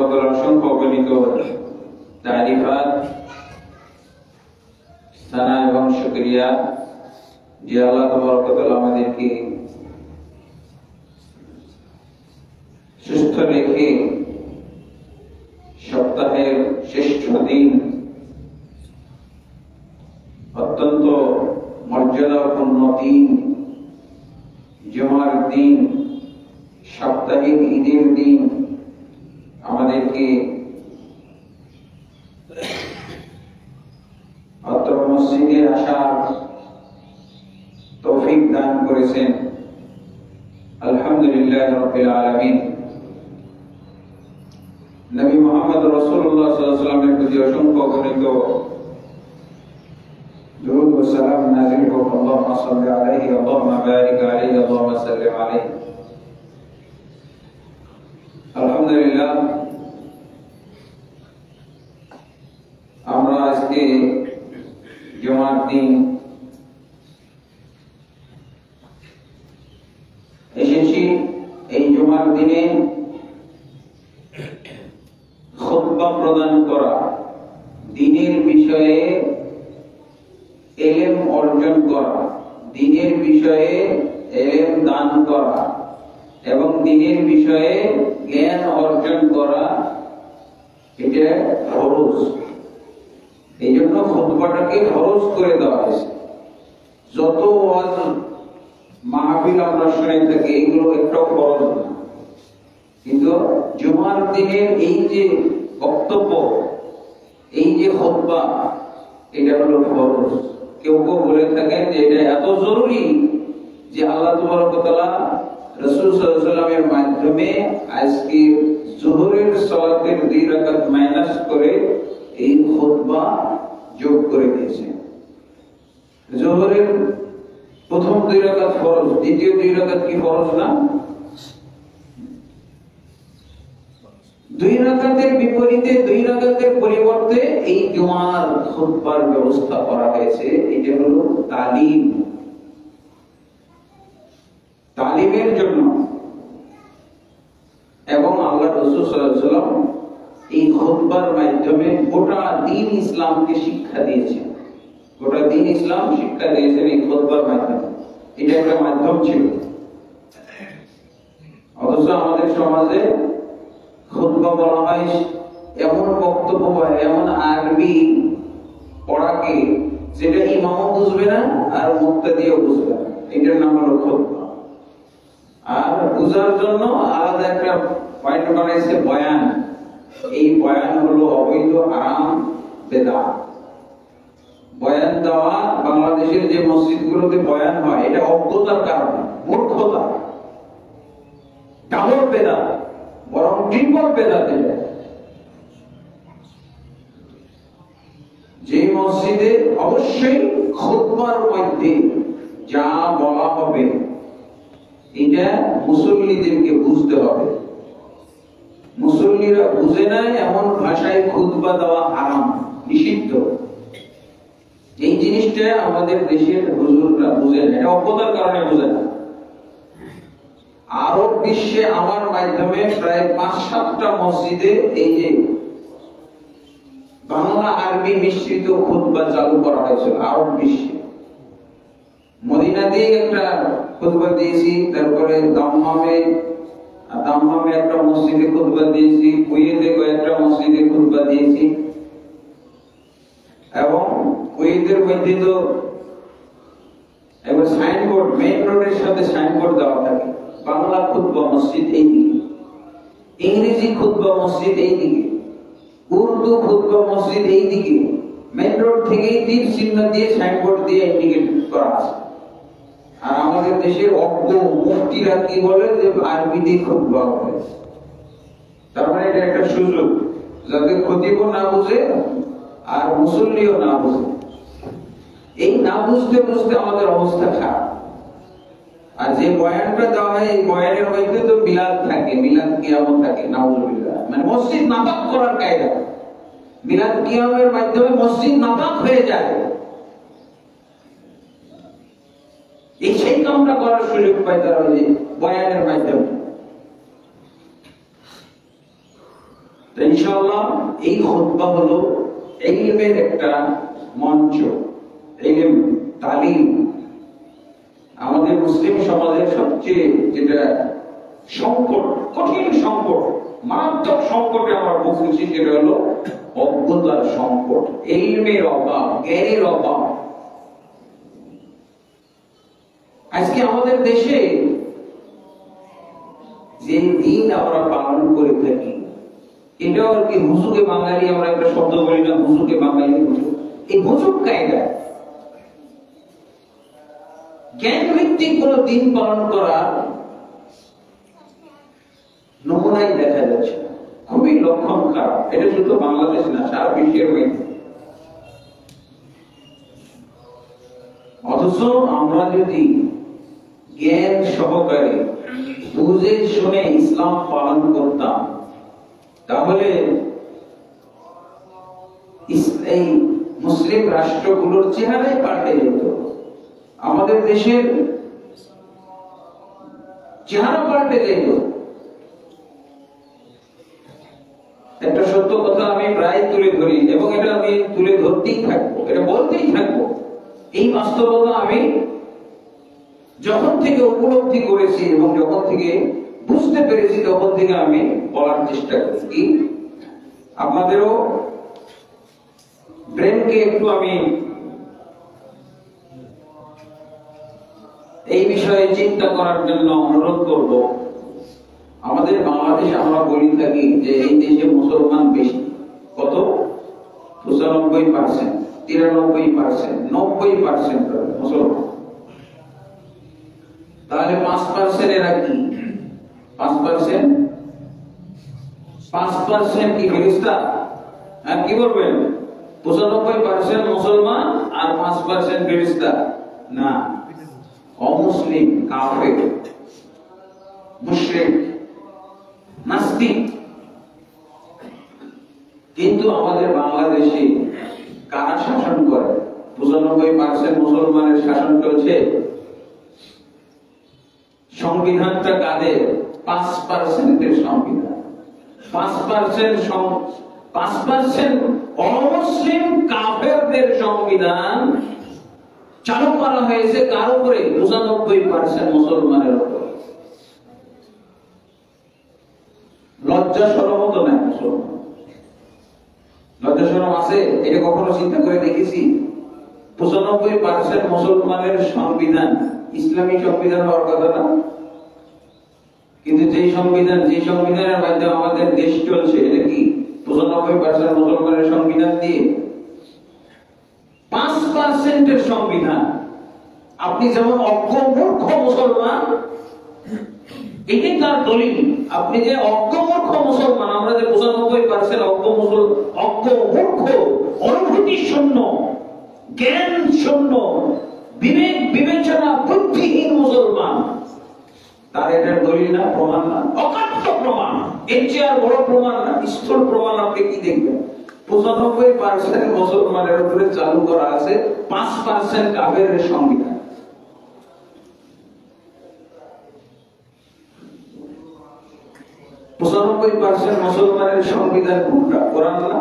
তাআলার অসংখ্য অগণিত তারিফাত, সানা এবং শুকরিয়া যে আল্লাহ তাআলা আমাদেরকে সুস্থ রেখে সপ্তাহের শ্রেষ্ঠ দিন, অত্যন্ত মর্যাদাপূর্ণ দিন, জুমার দিন, সাপ্তাহিক ঈদের দিন আমাদেরকে অত্র মসজিদে আসার তৌফিক দান করেছেন। আলহামদুলিল্লাহ রাব্বিল আলামিন। নবী মুহাম্মদ রাসূলুল্লাহ সাল্লাল্লাহু আলাইহি ওয়াসাল্লামের প্রতি অসংখ্য গণিত দুরূদ ও সালাম নাযিল হোক। আল্লাহুম্মা সাল্লি আলাইহি আল্লাহুম্মা বারিক আলাইহি আল্লাহুম্মা সাল্লিম আলাইহি। আলহামদুলিল্লাহ, আমরা আজকে জুমার দিন এসেছি। এই জুমার দিনে খুতবা প্রদান করা, দ্বীনের বিষয়ে ইলম অর্জন করা, দ্বীনের বিষয়ে ইলম দান করা এবং দ্বীনের বিষয়ে জ্ঞান অর্জন করা, এটা ফরজ। এই জন্য খুতবাটাকে ফরজ করে দেওয়া হয়েছে। যত ওয়াজ মাহফিল আমরা শুনে থাকি, এগুলো একটাও ফরজ না, কিন্তু জুমার দিনের এই যে বক্তব্য, এই যে খুতবা, এটা হলো ফরজ। কেউ কেউ বলে থাকেন যে এটা এত জরুরি যে আল্লাহ তাবারক ওয়া তাআলা রাসূল সাল্লাল্লাহু আলাইহি ওয়াসাল্লামের মাধ্যমে আজকে যোহরের সালাতের 2 রাকাত মাইনাস করে এই খুতবা যোগ করে দিয়েছেন। যোহরের প্রথম 2 রাকাত ফরজ, দ্বিতীয় 2 রাকাত কি ফরজ না? 2 রাকাতের বিপরীতে 2 রাকাতের পরিবর্তে এই জুমার খুতবার ব্যবস্থা করা হয়েছে। এটা হলো তালিম, তালিমের জন্য। এবং আল্লাহ রাসূল সাল্লাল্লাহু আলাইহি ওয়াসাল্লাম এই খুতবার মাধ্যমে গোটা দ্বীন ইসলামকে শিক্ষা দিয়েছেন। গোটা দ্বীন ইসলাম শিক্ষা দিয়েছেন এই খুতবার মাধ্যমে। এটা একটা মাধ্যম ছিল। অথচ আমাদের সমাজে খুতবা বলা হয় এমন বক্তব্য বা এমন আরবি পড়াকে যেটা ইমামও বুঝবে না আর মুক্তাদিও বুঝবে না, এটার নাম হলো খুতবা। আর বুঝার জন্য আলাদা একটা পয়েন্ট বানাইছে বয়ান। এই বয়ান হলো অবৈধ, হারাম, বেদাত। বয়ান দেওয়া, বাংলাদেশের যে মসজিদগুলোতে বয়ান হয়, এটা অজ্ঞতার কারণে, মূর্খতা, ডাবল বেদাত, বরং ট্রিপল বেদাত। যে মসজিদে অবশ্যই খুতবার মধ্যে যা বলা হবে এটা মুসল্লিদেরকে বুঝতে হবে। মুসল্লিরা বুঝে না এমন ভাষায় খুতবা দেওয়া হারাম, নিষিদ্ধ। এই জিনিসটা আমাদের দেশের হুজুররা বুঝে না, এটা অজ্ঞতার কারণে বুঝে না। আরব বিশ্বে আমার মাধ্যমে প্রায় 5-7টা মসজিদে এই যে বাংলা আরবি মিশ্রিত খুতবা চালু করা হয়েছিল আরব বিশ্বে। মদিনাতে একটা খুতবা দিয়েছি, তারপরে দাম্মামে একটা মসজিদে খুতবা দিয়েছি, কুয়েতে কয়েকটা মসজিদে খুতবা দিয়েছি। এবং কুয়েতের মধ্যে তো একবার সাইনবোর্ড, মেইন রোডের সাথে সাইনবোর্ড দেওয়া থাকে, বাংলা খুতবা মসজিদ এই দিকে, ইংরেজি খুতবা মসজিদ এই দিকে, উর্দু খুতবা মসজিদ এই দিকে। মেইন রোড থেকেই তীর চিহ্ন দিয়ে সাইনবোর্ড দিয়ে ইন্ডিকেট করা আছে। আর আমাদের দেশের অজ্ঞ মুফতিরা কি বলে যে আরবিতে খুতবা হবে। তার মানে এটা একটা সুযোগ যাতে খতিবও না বুঝে আর মুসল্লিও না বুঝে। এই না বুঝতে বুঝতে আমাদের অবস্থা খারাপ। আর যে বয়ানটা দেওয়া হয়, এই বয়ানের মধ্যে তো মিলাদ থাকে, মিলাদ কিয়ামত থাকে, নাউজুবিল্লাহ। মানে মসজিদ নাপাক করার কায়দা। মিলাদ কিয়ামের মাধ্যমে মসজিদ নাপাক হয়ে যায়। এই সেই কামটা করার সুযোগ পায় তারা ওই বয়ানের মাধ্যমে। তো ইনশাআল্লাহ এই খুতবা হলো ইলমের একটা মঞ্চ, ইলম তালিম। আমাদের মুসলিম সমাজের সবচেয়ে যেটা সংকট, কঠিন সংকট, মারাত্মক সংকটে আমরা ভুগছি, সেটা হলো অজ্ঞতার সংকট, ইলমের অভাব, জ্ঞানের অভাব। আজকে আমাদের দেশে যে দিন আমরা পালন করে থাকি, এটা আর কি হুজুকে বাঙালি, আমরা একটা শব্দ বলি না, হুজুকে বাঙালি, এই হুজুক কায়দা জ্ঞান ভিত্তিক কোন দিন পালন করা নমুনাই দেখা যাচ্ছে, খুবই লক্ষণ খারাপ। এটা শুধু বাংলাদেশ না, সারা বিশ্বের মধ্যে। অথচ আমরা যদি জ্ঞান সহকারে বুঝে শুনে ইসলাম পালন করতাম, তাহলে এই মুসলিম রাষ্ট্রগুলোর চেহারাই পাল্টে যেত, আমাদের দেশের চেহারা পাল্টে যেত। একটা সত্য কথা আমি প্রায় তুলে ধরি, এবং এটা আমি তুলে ধরতেই থাকবো, এটা বলতেই থাকবো। এই বাস্তবতা আমি যখন থেকে উপলব্ধি করেছি এবং যখন থেকে বুঝতে পেরেছি, তখন থেকে আমি বলার চেষ্টা করছি। আপনাদেরও ব্রেনকে একটু আমি এই বিষয়ে চিন্তা করার জন্য অনুরোধ করব। আমাদের বাংলাদেশে আমরা বলি থাকি যে এই দেশে মুসলমান বেশি, কত 95%, 93%, 90% মুসলমান। তাহলে 5% এরা কি? 5% কি ফেরেশতা? আর কি বলবেন? 95% মুসলমান আর 5% ফেরেশতা? না, অমুসলিম, কাফের, মুশরিক, নাস্তিক। কিন্তু আমাদের বাংলাদেশে কারা শাসন করে? 95% মুসলমানের শাসন চলছে। সংবিধানটা কাদের? 5%-এর সংবিধান। 5% অমুসলিম কাফেরদের সংবিধান চালু করা হয়েছে কার উপরে? 95% মুসলমানের উপরে। লজ্জা শরম তো নাই মুসলমান, লজ্জা শরম আছে? এটা কখনো চিন্তা করে দেখেছি? 95% মুসলমানের সংবিধান ইসলামী সংবিধান হওয়ার কথা না, কিন্তু যে সংবিধানের মাধ্যমে আমাদের দেশ চলছে, এটা কি 95% মুসলমানের সংবিধান দিয়ে? 5%-এর সংবিধান। আপনি যেমন অজ্ঞ মূর্খ মুসলমান, এটাই তার দলিল। আপনি যে অজ্ঞ মূর্খ মুসলমান, আমরা যে 95% অজ্ঞ মূর্খ, অনুভূতি শূন্য, জ্ঞান শূন্য, বিবেক বিবেচনা বুদ্ধিহীন মুসলমান, তার এটার দলিল না, প্রমাণ না, অকাট্য প্রমাণ। এর চেয়ে আর বড় প্রমাণ না, স্থূল প্রমাণ আপনি কি দেখবেন? 95% মুসলমানের উপরে চালু করা আছে 5% কাফেরের সংবিধান। মুসলমানের সংবিধান কোনটা? কোরআন না?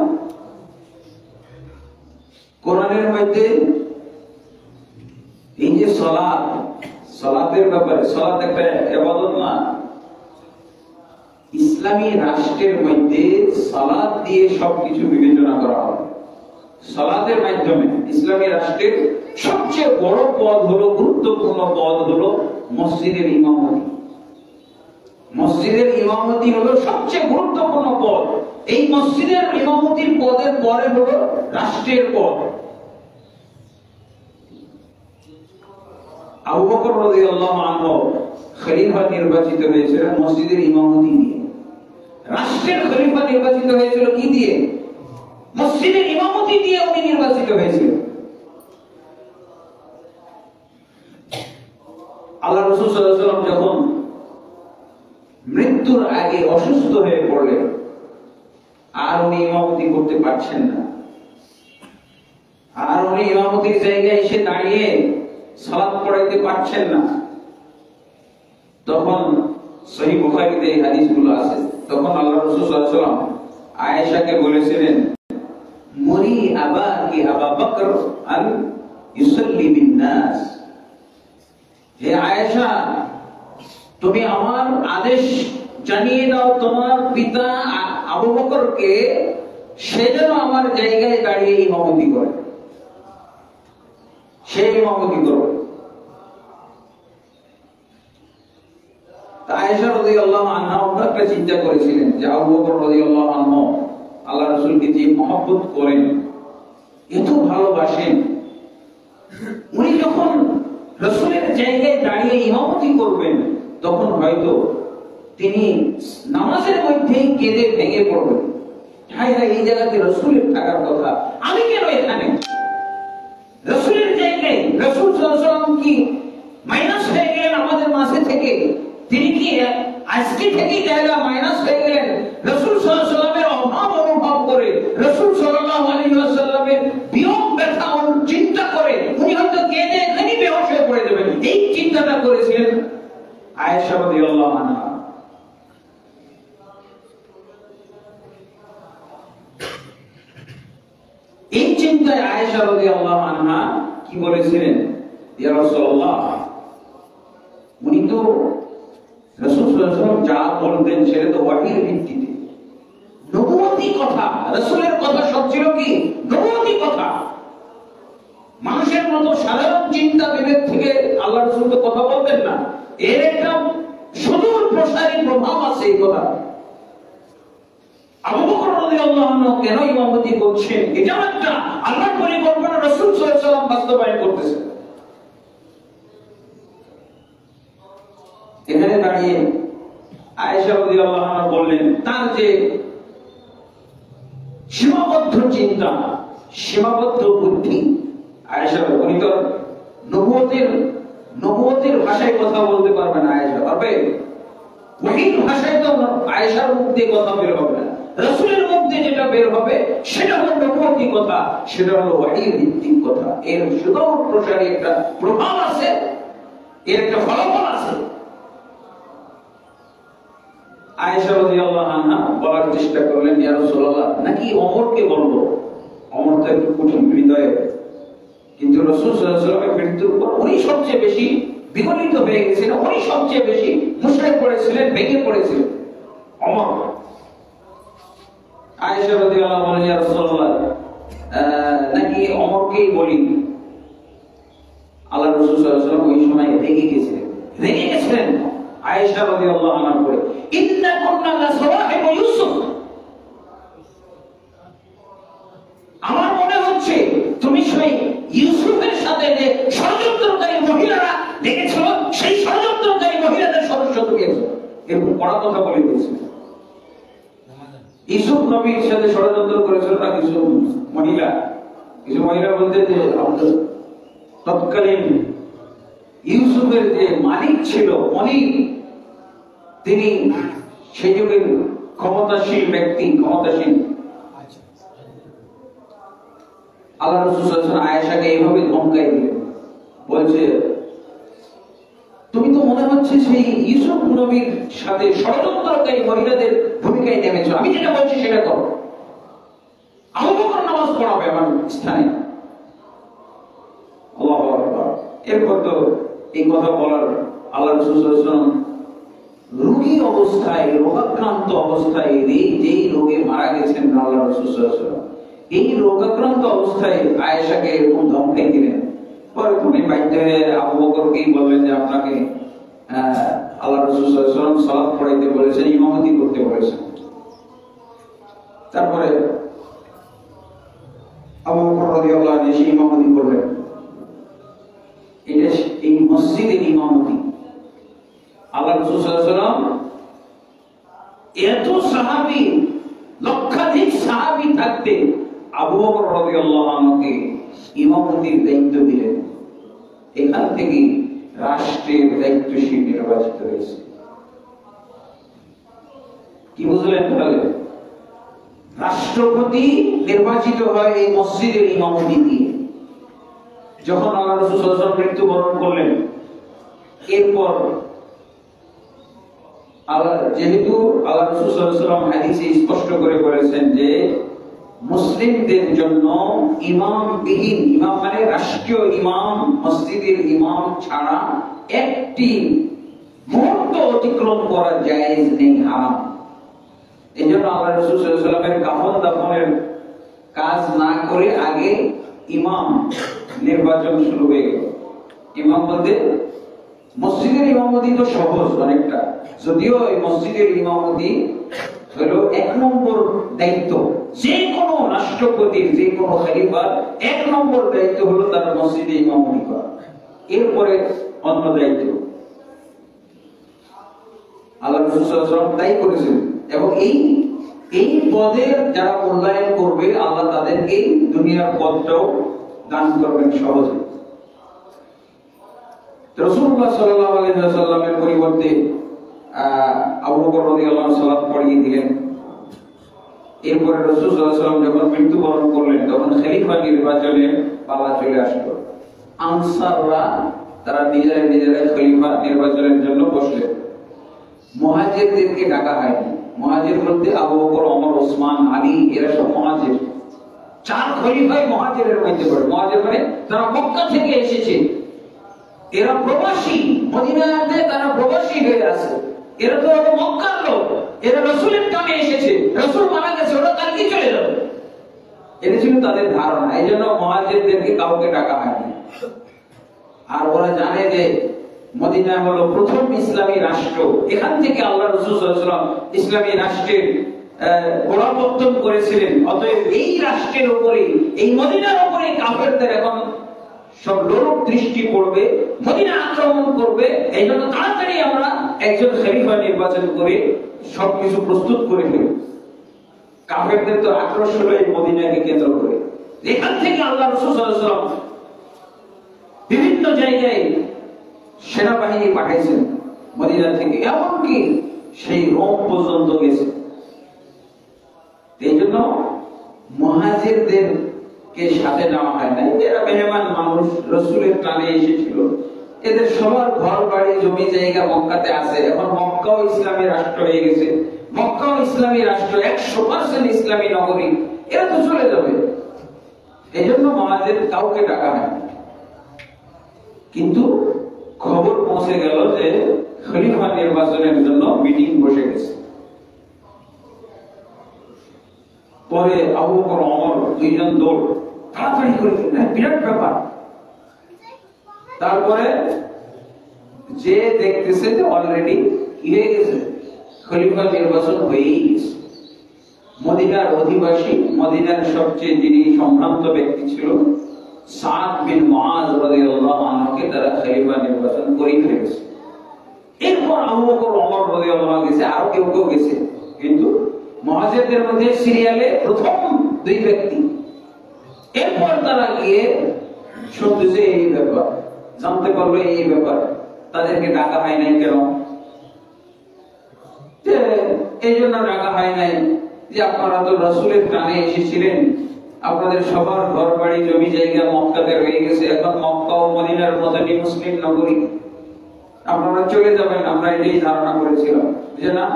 কোরআনের মধ্যে এই যে সালাতের ব্যাপারে, সালাত একটা ইবাদত না? ইসলামী রাষ্ট্রের মধ্যে সালাত দিয়ে সবকিছু বিবেচনা করা হয়। সালাতের মাধ্যমে ইসলামী রাষ্ট্রের সবচেয়ে বড় পদ হলো, গুরুত্বপূর্ণ পদ হলো মসজিদের ইমামতি। মসজিদের ইমামতি হলো সবচেয়ে গুরুত্বপূর্ণ পদ। এই মসজিদের ইমামতির পদের পরে হলো রাষ্ট্রের পদ। আবু বকর রাদিয়াল্লাহু আনহু খলিফা নির্বাচিত হয়েছিলেন মসজিদের ইমামতি দিয়ে। রাষ্ট্রের খলিফা নির্বাচিত হয়েছিল কি দিয়ে? মসজিদের ইমামতি দিয়ে উনি নির্বাচিত হয়েছিলেন। আল্লাহ রাসূল সাল্লাল্লাহু আলাইহি ওয়াসাল্লাম যখন মৃত্যুর আগে অসুস্থ হয়ে পড়লেন, আর উনি ইমামতি করতে পারছেন না, আর উনি ইমামতির জায়গায় এসে দাঁড়িয়ে সালাত পড়াইতে পারছেন না, তখন সহিহ বুখারীতে এই হাদিসগুলো আছে। তখন আল্লাহ রাসূল সাল্লাল্লাহু আলাইহি ওয়াসাল্লাম আয়েশাকে বলেছিলেন, মুরি আবাকি আবু বকর আন ইউসাল্লি বিন নাস, হে আয়েশা, তুমি আমার আদেশ জানিয়ে দাও তোমার পিতা আবু বকরকে, সে যেন আমার জায়গায় দাঁড়িয়ে ইমামতি করে, সে ইমামতি করবে। আয়েশা রাদিয়াল্লাহু আনহা একটা চিন্তা করেছিলেন যে আবু বকর রাদিয়াল্লাহু আনহু আল্লাহ রাসূলকে যে মহব্বত করেন, এত ভালোবাসেন, উনি যখন রাসূলের জায়গায় দাঁড়িয়ে ইমামতি করবেন তখন হয়তো তিনি নামাজের মধ্যেই কেঁদে ভেঙে পড়বেন, হায় হায় এই জায়গাতে রাসূলের থাকার কথা, আমি কেন এখানে? রাসূলের জায়গায় রাসূল সাল্লাল্লাহু আলাইহি ওয়াসাল্লাম কি মাইনাস হয়ে গেলেন আমাদের মাঝে থেকে? তিনি কি আজকে থেকেই জায়গা মাইনাস হয়ে গেলেন? রাসূল সাল্লাল্লাহু আলাইহি ওয়াসাল্লামের অভাব অনুভব করে, রাসূল সাল্লাল্লাহু আলাইহি ওয়াসাল্লামের বিয়োগ ব্যথা চিন্তা করে উনি হয়তো কেঁদে এখানেই বেহুশ হয়ে পড়ে যাবেন, এই চিন্তাটা করেছিলেন আয়েশা রাদিয়াল্লাহু আনহা। এই চিন্তায় আয়েশা রাদিয়াল্লাহু আনহা কি বলেছিলেন, ইয়া রাসূলুল্লাহ, উনি তো রাসূল সাল্লাল্লাহু আলাইহি ওয়াসাল্লাম যা বলতেন সেটা তো ওয়াহির ভিত্তিতে, নবুয়তি কথা, রাসূলের কথা সব ছিল কি নবুয়তি কথা। মানুষের মতো সাধারণ চিন্তা বিবেক থেকে আল্লাহ রাসূল তো কথা বলতেন না, এর একটা সুদূর প্রসারী প্রভাব আছে এই কথা। আবু বকর রাদিয়াল্লাহু আনহু কেন ইমামতি করছেন, এটা একটা আল্লাহর পরিকল্পনা, রাসূল সাল্লাল্লাহু আলাইহি ওয়াসাল্লাম বাস্তবায়ন করতেছেন। এখানে দাঁড়িয়ে আয়েশা রাদিয়াল্লাহু আনহা বললেন তার যে সীমাবদ্ধ চিন্তা, সীমাবদ্ধ বুদ্ধি, আয়েশা উনি তো নবুয়তের ভাষায় কথা বলতে পারবে না, আয়েশা পারবে? ওহীর ভাষায় তো আয়েশার মুখ দিয়ে কথা বের হবে না, রাসূলের মুখ দিয়ে যেটা বের হবে সেটা হলো নবুয়তি কথা, সেটা হলো ওহী ভিত্তিক কথা। এর সুদূর প্রসারী একটা প্রভাব আছে, এর একটা ফলাফল আছে। আয়েশা রাদিয়াল্লাহু আনহা বলার চেষ্টা করলেন, ইয়া রাসূলুল্লাহ, নাকি ওমরকে বলবো? ওমর তো একটু কঠিন হৃদয়ে, কিন্তু রাসূল সাল্লাল্লাহু আলাইহি ওয়াসাল্লামের মৃত্যুর পর উনি সবচেয়ে বেশি বিগলিত হয়ে গেছিলেন, উনি সবচেয়ে বেশি মুশরিক পড়েছিলেন, ভেঙে পড়েছিলেন ওমর। আয়েশা রাদিয়াল্লাহু আনহা বলেন, ইয়া রাসূলুল্লাহ, নাকি ওমরকেই বলি? আল্লাহ রাসূল সাল্লাল্লাহু আলাইহি ওয়াসাল্লাম ওই সময় রেগে গেছিলেন আয়েশা রাদিয়াল্লাহু আনহা করে, ইন্না কুননা লাসাওয়াহিবু ইউসুফ, আমার মনে হচ্ছে তুমি সেই ইউসুফের সাথে যে ষড়যন্ত্রকারী মহিলারা দেখেছিল, সেই ষড়যন্ত্রকারী মহিলাদের সদস্য তুমি, এরকম কড়া কথা বলে দিয়েছিল। ইউসুফ নবীর সাথে ষড়যন্ত্র করেছিল না কিছু মহিলা বলতে যে তৎকালীন ইউসুফের যে মালিক ছিল মনির, তিনি সেই যুগের ক্ষমতাশীল ব্যক্তি, ক্ষমতাশীল। আল্লাহ রাসূল সাল্লাল্লাহু আলাইহি ওয়াসাল্লাম আয়েশাকে এইভাবে ধমকাই দিলেন, বলছে তুমি তো মনে হচ্ছে সেই ইউসুফ নবীর সাথে ষড়যন্ত্রকারী মহিলাদের ভূমিকায় নেমেছো, আমি যেটা বলছি সেটা করো। আবু বকর নামাজ পড়াবে আমার স্থানে। আল্লাহু আকবার। এরপর তো এই কথা বলার আল্লাহ রাসূল সাল্লাল্লাহু আলাইহি ওয়াসাল্লাম রোগী অবস্থায়, রোগাক্রান্ত অবস্থায়, যেই রোগে মারা গেছেন আল্লাহ রাসূল সাল্লাল্লাহু আলাইহি ওয়াসাল্লাম, এই রোগাক্রান্ত অবস্থায় আয়েশাকে এরকম ধমকাই দিলেন। পরে তুমি বাধ্য হয়ে আবু বকরকেই বললেন যে আপনাকে আল্লাহ রাসূল সাল্লাল্লাহু আলাইহি ওয়াসাল্লাম সালাত পড়াইতে বলেছেন, ইমামতি করতে বলেছেন। তারপরে আবু বকর রাদিয়াল্লাহু আনহু এসে ইমামতি করলেন। এটা এই মসজিদের ইমামতি। আল্লাহ রাসূল সাল্লাল্লাহু আলাইহি ওয়াসাল্লাম এত সাহাবী, লক্ষাধিক সাহাবী থাকতে আবু বকর রাদিয়াল্লাহু আনহুকে ইমামতির দায়িত্ব দিলেন। এখান থেকে রাষ্ট্রের দায়িত্বশীল নির্বাচিত হয়েছে। কি বুঝলেন তাহলে? রাষ্ট্রপতি নির্বাচিত হয় এই মসজিদের ইমামতি দিয়ে। যখন আল্লাহ রাসূল সাল্লাল্লাহু আলাইহি ওয়াসাল্লাম মৃত্যুবরণ করলেন, এরপর যেহেতু আল্লাহ রাসূল সাল্লাল্লাহু আলাইহি ওয়াসাল্লাম হাদিসে স্পষ্ট করে বলেছেন যে মুসলিমদের জন্য ইমামবিহীন, ইমাম মানে রাষ্ট্রীয় ইমাম, মসজিদের ইমাম ছাড়া একটি মুহূর্ত অতিক্রম করা জায়েজ নেই, হারাম। এই জন্য আল্লাহ রাসূল সাল্লাল্লাহু আলাইহি ওয়াসাল্লামের কাফন দাফনের কাজ না করে আগে ইমাম নির্বাচন শুরু হয়ে গেল। ইমাম বলতে মসজিদের ইমামতি তো সহজ অনেকটা, যদিও এই মসজিদের ইমামতি হলো 1 নম্বর দায়িত্ব। যে কোনো রাষ্ট্রপতির, যে কোনো খলিফার 1 নম্বর দায়িত্ব হলো তার মসজিদে ইমামতি করা, এরপরে অন্য দায়িত্ব। আল্লাহ রাসূল সাল্লাল্লাহু আলাইহি ওয়াসাল্লাম তাই করেছেন। এবং এই পদের যারা মূল্যায়ন করবে আল্লাহ তাদেরকে দুনিয়ার পদটাও দান করবেন সহজে। রাসূলুল্লাহ সাল্লাল্লাহু আলাইহি ওয়াসাল্লামের পরিবর্তে আবু বকর রাদিয়াল্লাহু আনহু সালাত পড়িয়ে দিলেন। এরপরে রাসূল সাল্লাল্লাহু আলাইহি ওয়াসাল্লাম যখন মৃত্যুবরণ করলেন তখন খলিফা নির্বাচনে পালা চলে আসলো। আনসাররা তারা নিজেরাই খলিফা নির্বাচনের জন্য বসলেন। মুহাজিরদেরকে ডাকা হয়নি। মুহাজির বলতে আবু বকর, ওমর, ওসমান, আলী, এরা সব মুহাজির। 4 খলিফাই মুহাজিরের মধ্যে পড়ে। মুহাজির মানে তারা মক্কা থেকে এসেছে, এরা প্রবাসী, মদিনাতে তারা প্রবাসী হয়ে আছে। এরা তো মক্কার লোক, এরা রাসূলের কামে এসেছে, রাসূল মারা গেছে, ওরা কালকে চলে যাবে, এটা ছিল তাদের ধারণা। এই জন্য মুহাজিরদেরকে কাউকে ডাকা হয়নি। আর ওরা জানে যে মদিনা হলো প্রথম ইসলামী রাষ্ট্র, এখান থেকে আল্লাহ রাসূল সাল্লাল্লাহু আলাইহি ওয়াসাল্লাম ইসলামী রাষ্ট্রের গোড়াপত্তন করেছিলেন। অতএব এই রাষ্ট্রের উপরে, এই মদিনার উপরে কাফেরদের এখন সব লোক দৃষ্টি পড়বে, মদিনা আক্রমণ করবে। এই জন্য তাড়াতাড়ি আমরা একজন খলিফা নির্বাচন করে সবকিছু প্রস্তুত করে ফেলি। কাফেরদের তো আক্রোশ হলো এই মদিনাকে কেন্দ্র করে। এখান থেকে আল্লাহ রাসূল সাল্লাল্লাহু আলাইহি ওয়াসাল্লাম বিভিন্ন জায়গায় সেনাবাহিনী পাঠাইছেন মদিনা থেকে, এমনকি সেই রোম পর্যন্ত গেছে। এই জন্য মুহাজিরদেরকে সাথে নেওয়া হয় না। এরা মেহমান মানুষ, রাসূলের টানে এসেছিল। এদের সবার ঘর বাড়ি জমি জায়গা মক্কাতে আছে। এখন মক্কাও ইসলামী রাষ্ট্র হয়ে গেছে, মক্কাও ইসলামী রাষ্ট্র, 100% ইসলামী নগরী, এরা তো চলে যাবে। এই জন্য মুহাজির কাউকে ডাকা হয়। কিন্তু খবর পৌঁছে গেল যে খলিফা নির্বাচনের জন্য মিটিং বসে গেছে। পরে আবু বকর, ওমর দুইজন দৌড় তাড়াতাড়ি করে ফেললেন, বিরাট ব্যাপার। তারপরে যে দেখতেছে যে অলরেডি কি হয়ে গেছে, খলিফা নির্বাচন হয়েই গেছে। মদিনার অধিবাসী, মদিনার সবচেয়ে যিনি সম্ভ্রান্ত ব্যক্তি ছিল সাদ বিন মুআজ রাদিয়াল্লাহু আনহুকে তারা খলিফা নির্বাচন করে ফেলেছে। এরপর আবু বকর, ওমর রাদিয়াল্লাহু আনহু গেছে, আর কেউ গেছে, কিন্তু মুহাজিরদের মধ্যে সিরিয়ালে প্রথম 2 ব্যক্তি। এরপর তারা গিয়ে শুনতেছে এই ব্যাপার, জানতে পারবে এই ব্যাপার, তাদেরকে ডাকা হয় নাই কেন? এই জন্য ডাকা হয় নাই যে আপনারা তো রাসূলের টানে এসেছিলেন, আপনাদের সবার ঘর বাড়ি জমি জায়গা মক্কাতে রয়ে গেছে, এখন মক্কা ও মদিনার মতনই মুসলিম নগরী, আপনারা চলে যাবেন, আমরা এটাই ধারণা করেছিলাম। যে না,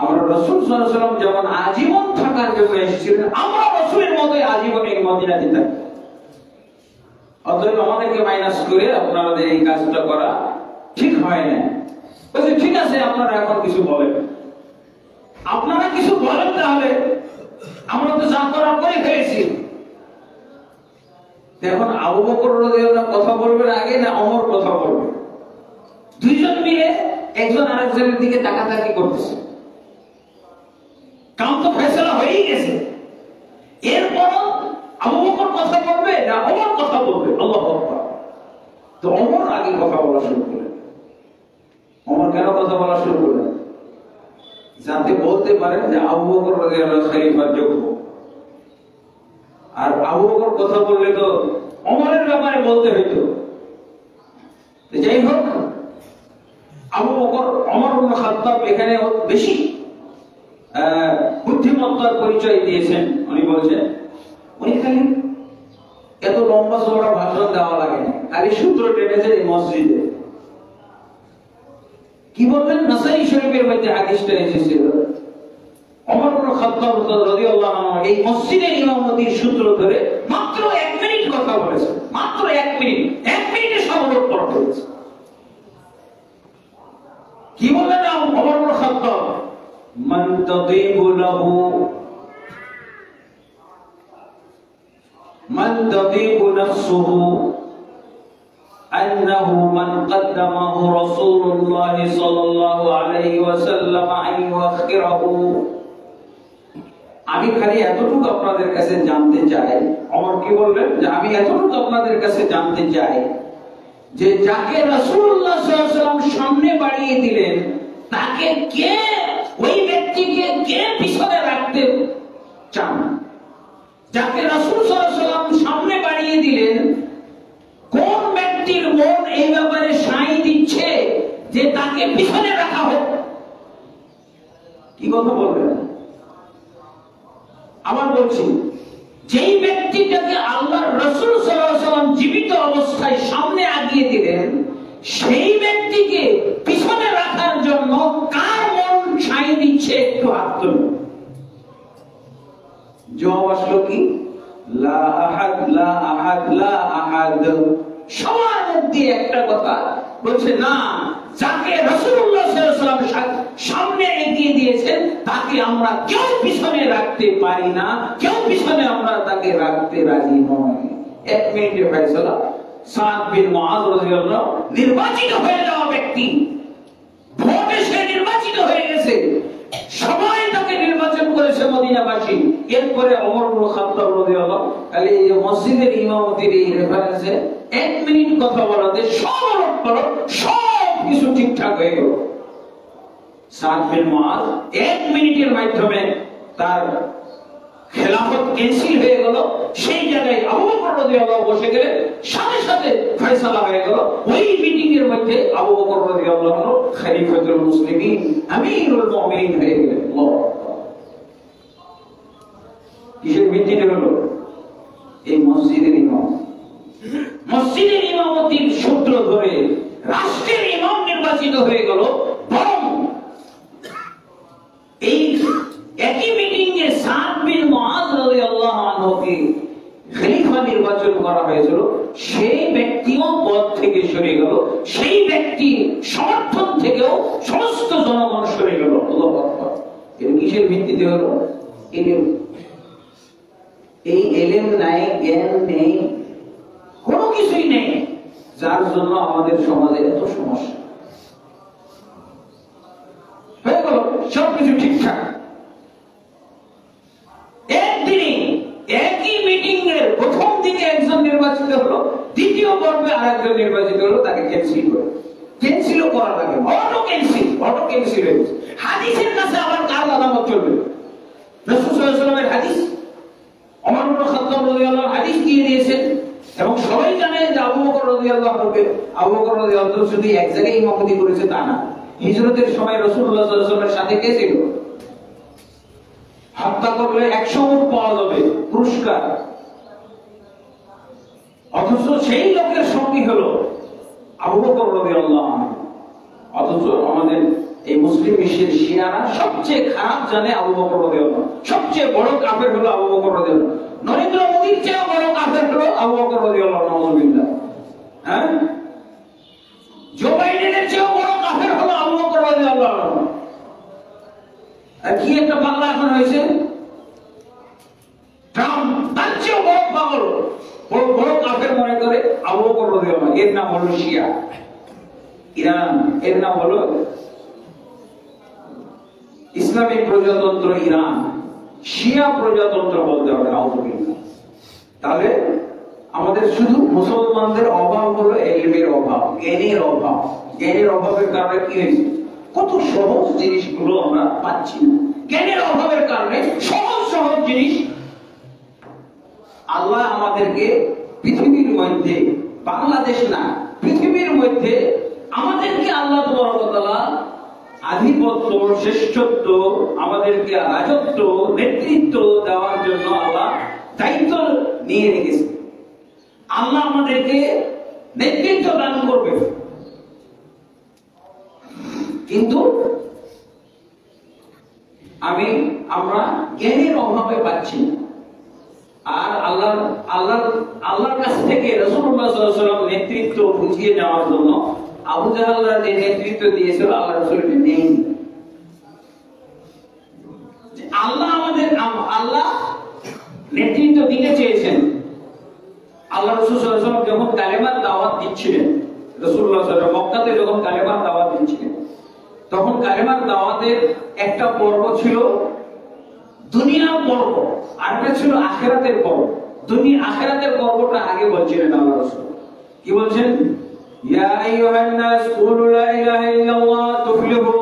আমরা রাসূল সাল্লাল্লাহু আলাইহি ওয়াসাল্লাম যেমন আজীবন থাকার জন্য এসেছিলেন, আমরা রাসূলের মতই আজীবন এই মদিনাতে থাকব। অতএব আমাদেরকে মাইনাস করে আপনাদের এই কাজটা করা ঠিক হয় না। বলছে ঠিক আছে, আপনারা এখন কিছু বলেন, আপনারা কিছু বলেন, তাহলে আমরা তো যা করার করে ফেলেছি। এখন আবু বকর রাদিয়াল্লাহু আনহু কথা বলবেন আগে না ওমর কথা বলবে? দুইজন মিলে একজন আরেকজনের দিকে তাকাতাকি করতেছে। কাম তো ফয়সালা হয়েই গেছে, এরপরও আবু বকর কথা বলবে না ওমর কথা বলবে? আল্লাহু আকবার। তো ওমর আগে কথা বলা শুরু করলেন। ওমর কেন কথা বলা শুরু করলেন? যাতে বলতে পারেন যে আবু বকর রাদিয়াল্লাহু আনহু খলিফার যোগ্য। আর আবু বকর কথা বললে তো ওমরের ব্যাপারে বলতে হইতো। যাই হোক, আবু বকর, ওমর ইবনে খাত্তাব এখানে বেশি বুদ্ধিমত্তার পরিচয় দিয়েছেন। উনি বলছেন, উনি খালি এত লম্বা চওড়া ভাষণ দেওয়া লাগে না, খালি সূত্র টেনেছেন এই মসজিদে। কি বললেন? নাসাই শরীফের মধ্যে হাদিসটা এসেছিল, ওমর ইবনে খাত্তাব রাদিয়াল্লাহু আনহু এই মসজিদের ইমামতির সূত্র ধরে মাত্র 1 মিনিট কথা বলেছেন, মাত্র 1 মিনিট, 1 মিনিটে সমালোচনা করা হয়েছে। কি বললেন ওমর ইবনে খাত্তাব? মান তাদিবু লাহু মান তাদিবু নাফসুহু আন্নাহু মান কদ্দামাহু রাসূলুল্লাহ সাল্লাল্লাহু আলাইহি ওয়াসাল্লাম আন ইউআখিরাহু। আমি খালি এতটুকু আপনাদের কাছে জানতে চাই, ওমর কি বললেন যে আমি এতটুকু আপনাদের কাছে জানতে চাই যে যাকে রাসূলুল্লাহ সাল্লাল্লাহু আলাইহি ওয়াসাল্লাম সামনে বাড়িয়ে দিলেন তাকে কে, ওই ব্যক্তিকে কে পিছনে রাখতে চান? যাকে রাসূল সাল্লাল্লাহু আলাইহি ওয়াসাল্লাম সামনে বাড়িয়ে দিলেন, কোন ব্যক্তির মন এই ব্যাপারে সাই দিচ্ছে যে তাকে পিছনে রাখা হোক? কি কথা বলবেন? আবার বলছি, যেই ব্যক্তিটাকে আল্লাহর রাসূল সাল্লাল্লাহু আলাইহি ওয়াসাল্লাম জীবিত অবস্থায় সামনে আগিয়ে দিলেন, সেই ব্যক্তিকে পিছনে রাখার জন্য কার মন সাই দিচ্ছে? একটু হাত তুলুন। জবাব আসলো কি? লা আহাদ, লা আহাদ, লা আহাদ। সবার মধ্যে একটা কথা বলছে, না, যাকে রাসূলুল্লাহ সাল্লাল্লাহু আলাইহি ওয়াসাল্লাম সামনে এগিয়ে দিয়েছেন তাকে আমরা কেউ পিছনে রাখতে পারি না, কেউ পিছনে আমরা তাকে রাখতে রাজি নই। 1 মিনিটের ফয়সালা। সাদ বিন মুআয রাদিয়াল্লাহু নির্বাচিত হয়ে যাওয়া ব্যক্তি, ভোটে সে নির্বাচিত হয়ে গেছে, সবাই তাকে নির্বাচন করেছে মদিনাবাসী। এরপরে ওমর ইবনে খাত্তাব রাদিয়াল্লাহু খালি এই মসজিদের ইমামতির এই রেফারেন্সে 1 মিনিট কথা বলাতে সব কিছু ঠিকঠাক হয়ে গেল। সাদ বিন মুআয 1 মিনিটের মাধ্যমে তার খেলাফত ক্যান্সেল হয়ে গেল। সেই জায়গায় আবু বকর রাদিয়াল্লাহু বসে গেলেন, সাথে সাথে ফয়সালা হয়ে গেল। ওই মিটিং এর মধ্যে আবু বকর রাদিয়াল্লাহু খলিফাতুল মুসলিমিন, আমিরুল মুমিনিন হয়ে গেলেন। কিসের ভিত্তিতে হলো? এই মসজিদের ইমাম, মসজিদের ইমামতির সূত্র ধরে রাষ্ট্রের ইমাম নির্বাচিত হয়ে গেল। বরং এই একই মিটিং এ সাদ বিন মুআয রাদিয়াল্লাহু আনহুকে খলিফা নির্বাচন করা হয়েছিল, সেই ব্যক্তিও পদ থেকে সরে গেল, সেই ব্যক্তি সমর্থন থেকেও সমস্ত জনগণ সরে গেল। আল্লাহু আকবার। এর কিসের ভিত্তিতে হলো? ইলম। এই ইলম নাই, জ্ঞান নেই, কোনো কিছুই নেই, যার জন্য আমাদের সমাজে এত সমস্যা হয়ে গেল। সবকিছু ঠিকঠাক। একদিনে একই মিটিং এর প্রথম দিকে একজন নির্বাচিত হলো, দ্বিতীয় পর্বে আরেকজন নির্বাচিত হলো, তাকে ক্যান্সেল করে, ক্যান্সেল করা লাগে, অটো ক্যান্সেল হয়েছে। হাদিসের কাছে আবার কার আদালত চলবে? রাসূল সাল্লাল্লাহু আলাইহি ওয়াসাল্লামের হাদিস, ওমর ইবনে খাত্তাব রাদিয়াল্লাহু হাদিস দিয়ে দিয়েছেন, এবং সবাই জানে যে আবু বকর রাদিয়াল্লাহু আনহু শুধু এক জায়গায় ইমামতি করেছে তা না। হিজরতের সময় রাসূলুল্লাহ সাল্লাল্লাহু আলাইহি ওয়াসাল্লামের সাথে কে ছিল? হত্যা করলে 100 উট পাওয়া যাবে পুরস্কার, অথচ সেই লোকের সঙ্গী হলো আবু বকর রাদিয়াল্লাহু আনহু। অথচ আমাদের এই মুসলিম বিশ্বের শিয়ারা সবচেয়ে খারাপ জানে আবু বকর রাদিয়াল্লাহু আনহু, সবচেয়ে বড় কাফের হলো আবু বকর রাদিয়াল্লাহু আনহু। নরেন্দ্র মোদীর চেয়ে বড় কাফের হলো আবু বকর রাদিয়াল্লাহু আনহু। নাউযুবিল্লাহ। হ্যাঁ, জো বাইডেনের চেয়ে বড় কাফের হলো আবু বকর রাদিয়াল্লাহু আনহু। আর কি একটা বাংলা এখন হয়েছে, ট্রাম্প তার চেয়ে বড় পাগল, বড় কাফের মনে করে আবু বকর রাদিয়াল্লাহু আনহু। এর নাম হলো শিয়া। ইরান, এর নাম হলো ইসলামিক প্রজাতন্ত্র ইরান, শিয়া প্রজাতন্ত্র বলতে হবে। নাউযুবিল্লাহ। তাহলে আমাদের শুধু মুসলমানদের অভাব হলো ইলমের অভাব, জ্ঞানের অভাব। জ্ঞানের অভাবের কারণে কি হয়েছে? কত সহজ জিনিসগুলো আমরা পাচ্ছি না, জ্ঞানের অভাবের কারণে। সহজ সহজ জিনিস আল্লাহ আমাদেরকে পৃথিবীর মধ্যে, বাংলাদেশ না, পৃথিবীর মধ্যে আমাদেরকে আল্লাহ তাবারক ওয়া তাআলা আধিপত্য, শ্রেষ্ঠত্ব, আমাদেরকে রাজত্ব, নেতৃত্ব দেওয়ার জন্য আল্লাহ দায়িত্ব নিয়ে রেখেছে। আল্লাহ আমাদেরকে নেতৃত্ব দান করবে। কিন্তু আমরা জ্ঞানের অভাবে পাচ্ছি না। আর আল্লাহর কাছ থেকে রাসূলুল্লাহ সাল্লাল্লাহু আলাইহি ওয়াসাল্লাম নেতৃত্ব বুঝিয়ে নেওয়ার জন্য আবু জাহলরা যে নেতৃত্ব দিয়েছিল আল্লাহ রাসূলকে নেই। আল্লাহ নেতৃত্ব দিতে চেয়েছেন। আল্লাহ রাসূল সাল্লাল্লাহু আলাইহি ওয়াসাল্লাম যখন কালেমার দাওয়াত দিচ্ছিলেন, রাসূলুল্লাহ সাল্লাল্লাহু আলাইহি ওয়াসাল্লাম মক্কাতে যখন কালেমার দাওয়াত দিচ্ছিলেন, তখন কালেমার দাওয়াতের একটা পর্ব ছিল দুনিয়ার পর্ব, আর একটা ছিল আখিরাতের পর্ব। আখিরাতের পর্বটা আগে বলছিলেন আল্লাহ রাসূল। কি বলছেন? ইয়া আইয়ুহান নাস কুলু লা ইলাহা ইল্লাল্লাহ তুফলিহু,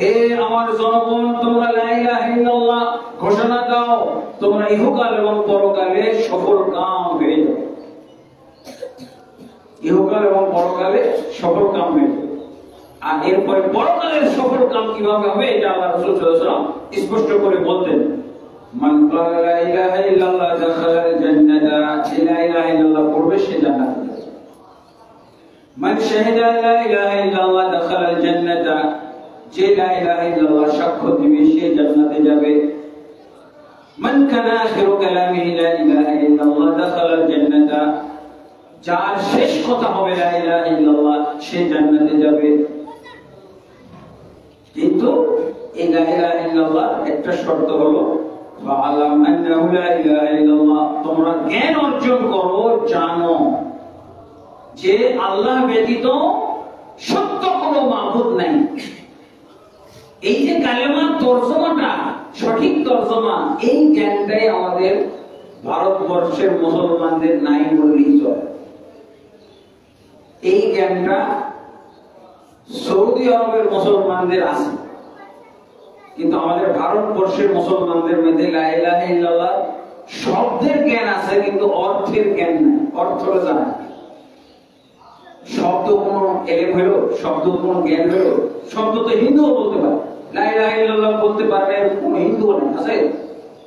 হে আমার জনগণ তোমরা লা ইলাহা ইল্লাল্লাহ ঘোষণা দাও, তোমরা ইহকাল এবং পরকালে সফল কাম হয়ে যাবে। ইহকাল এবং পরকালে সফল কাম হয়ে যাবে। আর এরপরে পরকালের সফল কাম কিভাবে হবে এটা আল্লাহ রাসূল সাল্লাল্লাহু আলাইহি ওয়াসাল্লাম স্পষ্ট করে বলতেন। মান ক্বালা লা ইলাহা ইল্লাল্লাহ দাখালাল জান্নাতা, লা ইলাহা ইল্লাল্লাহ পড়বে সে জান্নাতে যাবে। মান শাহিদা লা ইলাহা ইল্লাল্লাহ দাখালাল জান্নাতা, যে লা ইলাহা ইল্লাল্লাহ সাক্ষ্য দিবে সে জান্নাতে যাবে। মান কানা আখিরু কালামিহি লা ইলাহা ইল্লাল্লাহ দাখালাল জান্নাতা, যার শেষ কথা হবে লা ইলাহা ইল্লাল্লাহ সে জান্নাতে যাবে। কিন্তু এই লা ইলাহা ইল্লাল্লাহ একটা শর্ত হলো ফাআলাম আন্নাহু লা ইলাহা ইল্লাল্লাহ, তোমরা জ্ঞান অর্জন করো, জানো যে আল্লাহ ব্যতীত সত্য কোনো মাবুদ নাই। এই যে কালেমার তরজমাটা সঠিক তরজমা, এই জ্ঞানটাই আমাদের ভারতবর্ষের মুসলমানদের নাই বললেই চলে। এই জ্ঞানটা সৌদি আরবের মুসলমানদের আছে, কিন্তু আমাদের ভারতবর্ষের মুসলমানদের মধ্যে লা ইলাহা ইল্লাল্লাহ শব্দের জ্ঞান আছে, কিন্তু অর্থের জ্ঞান নাই। অর্থ জানা, শব্দ কোন এলেম হলো, শব্দ কোন জ্ঞান হলো। শব্দ তো হিন্দুও বলতে পারে, লা ইলাহা ইল্লাল্লাহ বলতে পারে কোন হিন্দু নেই আছে।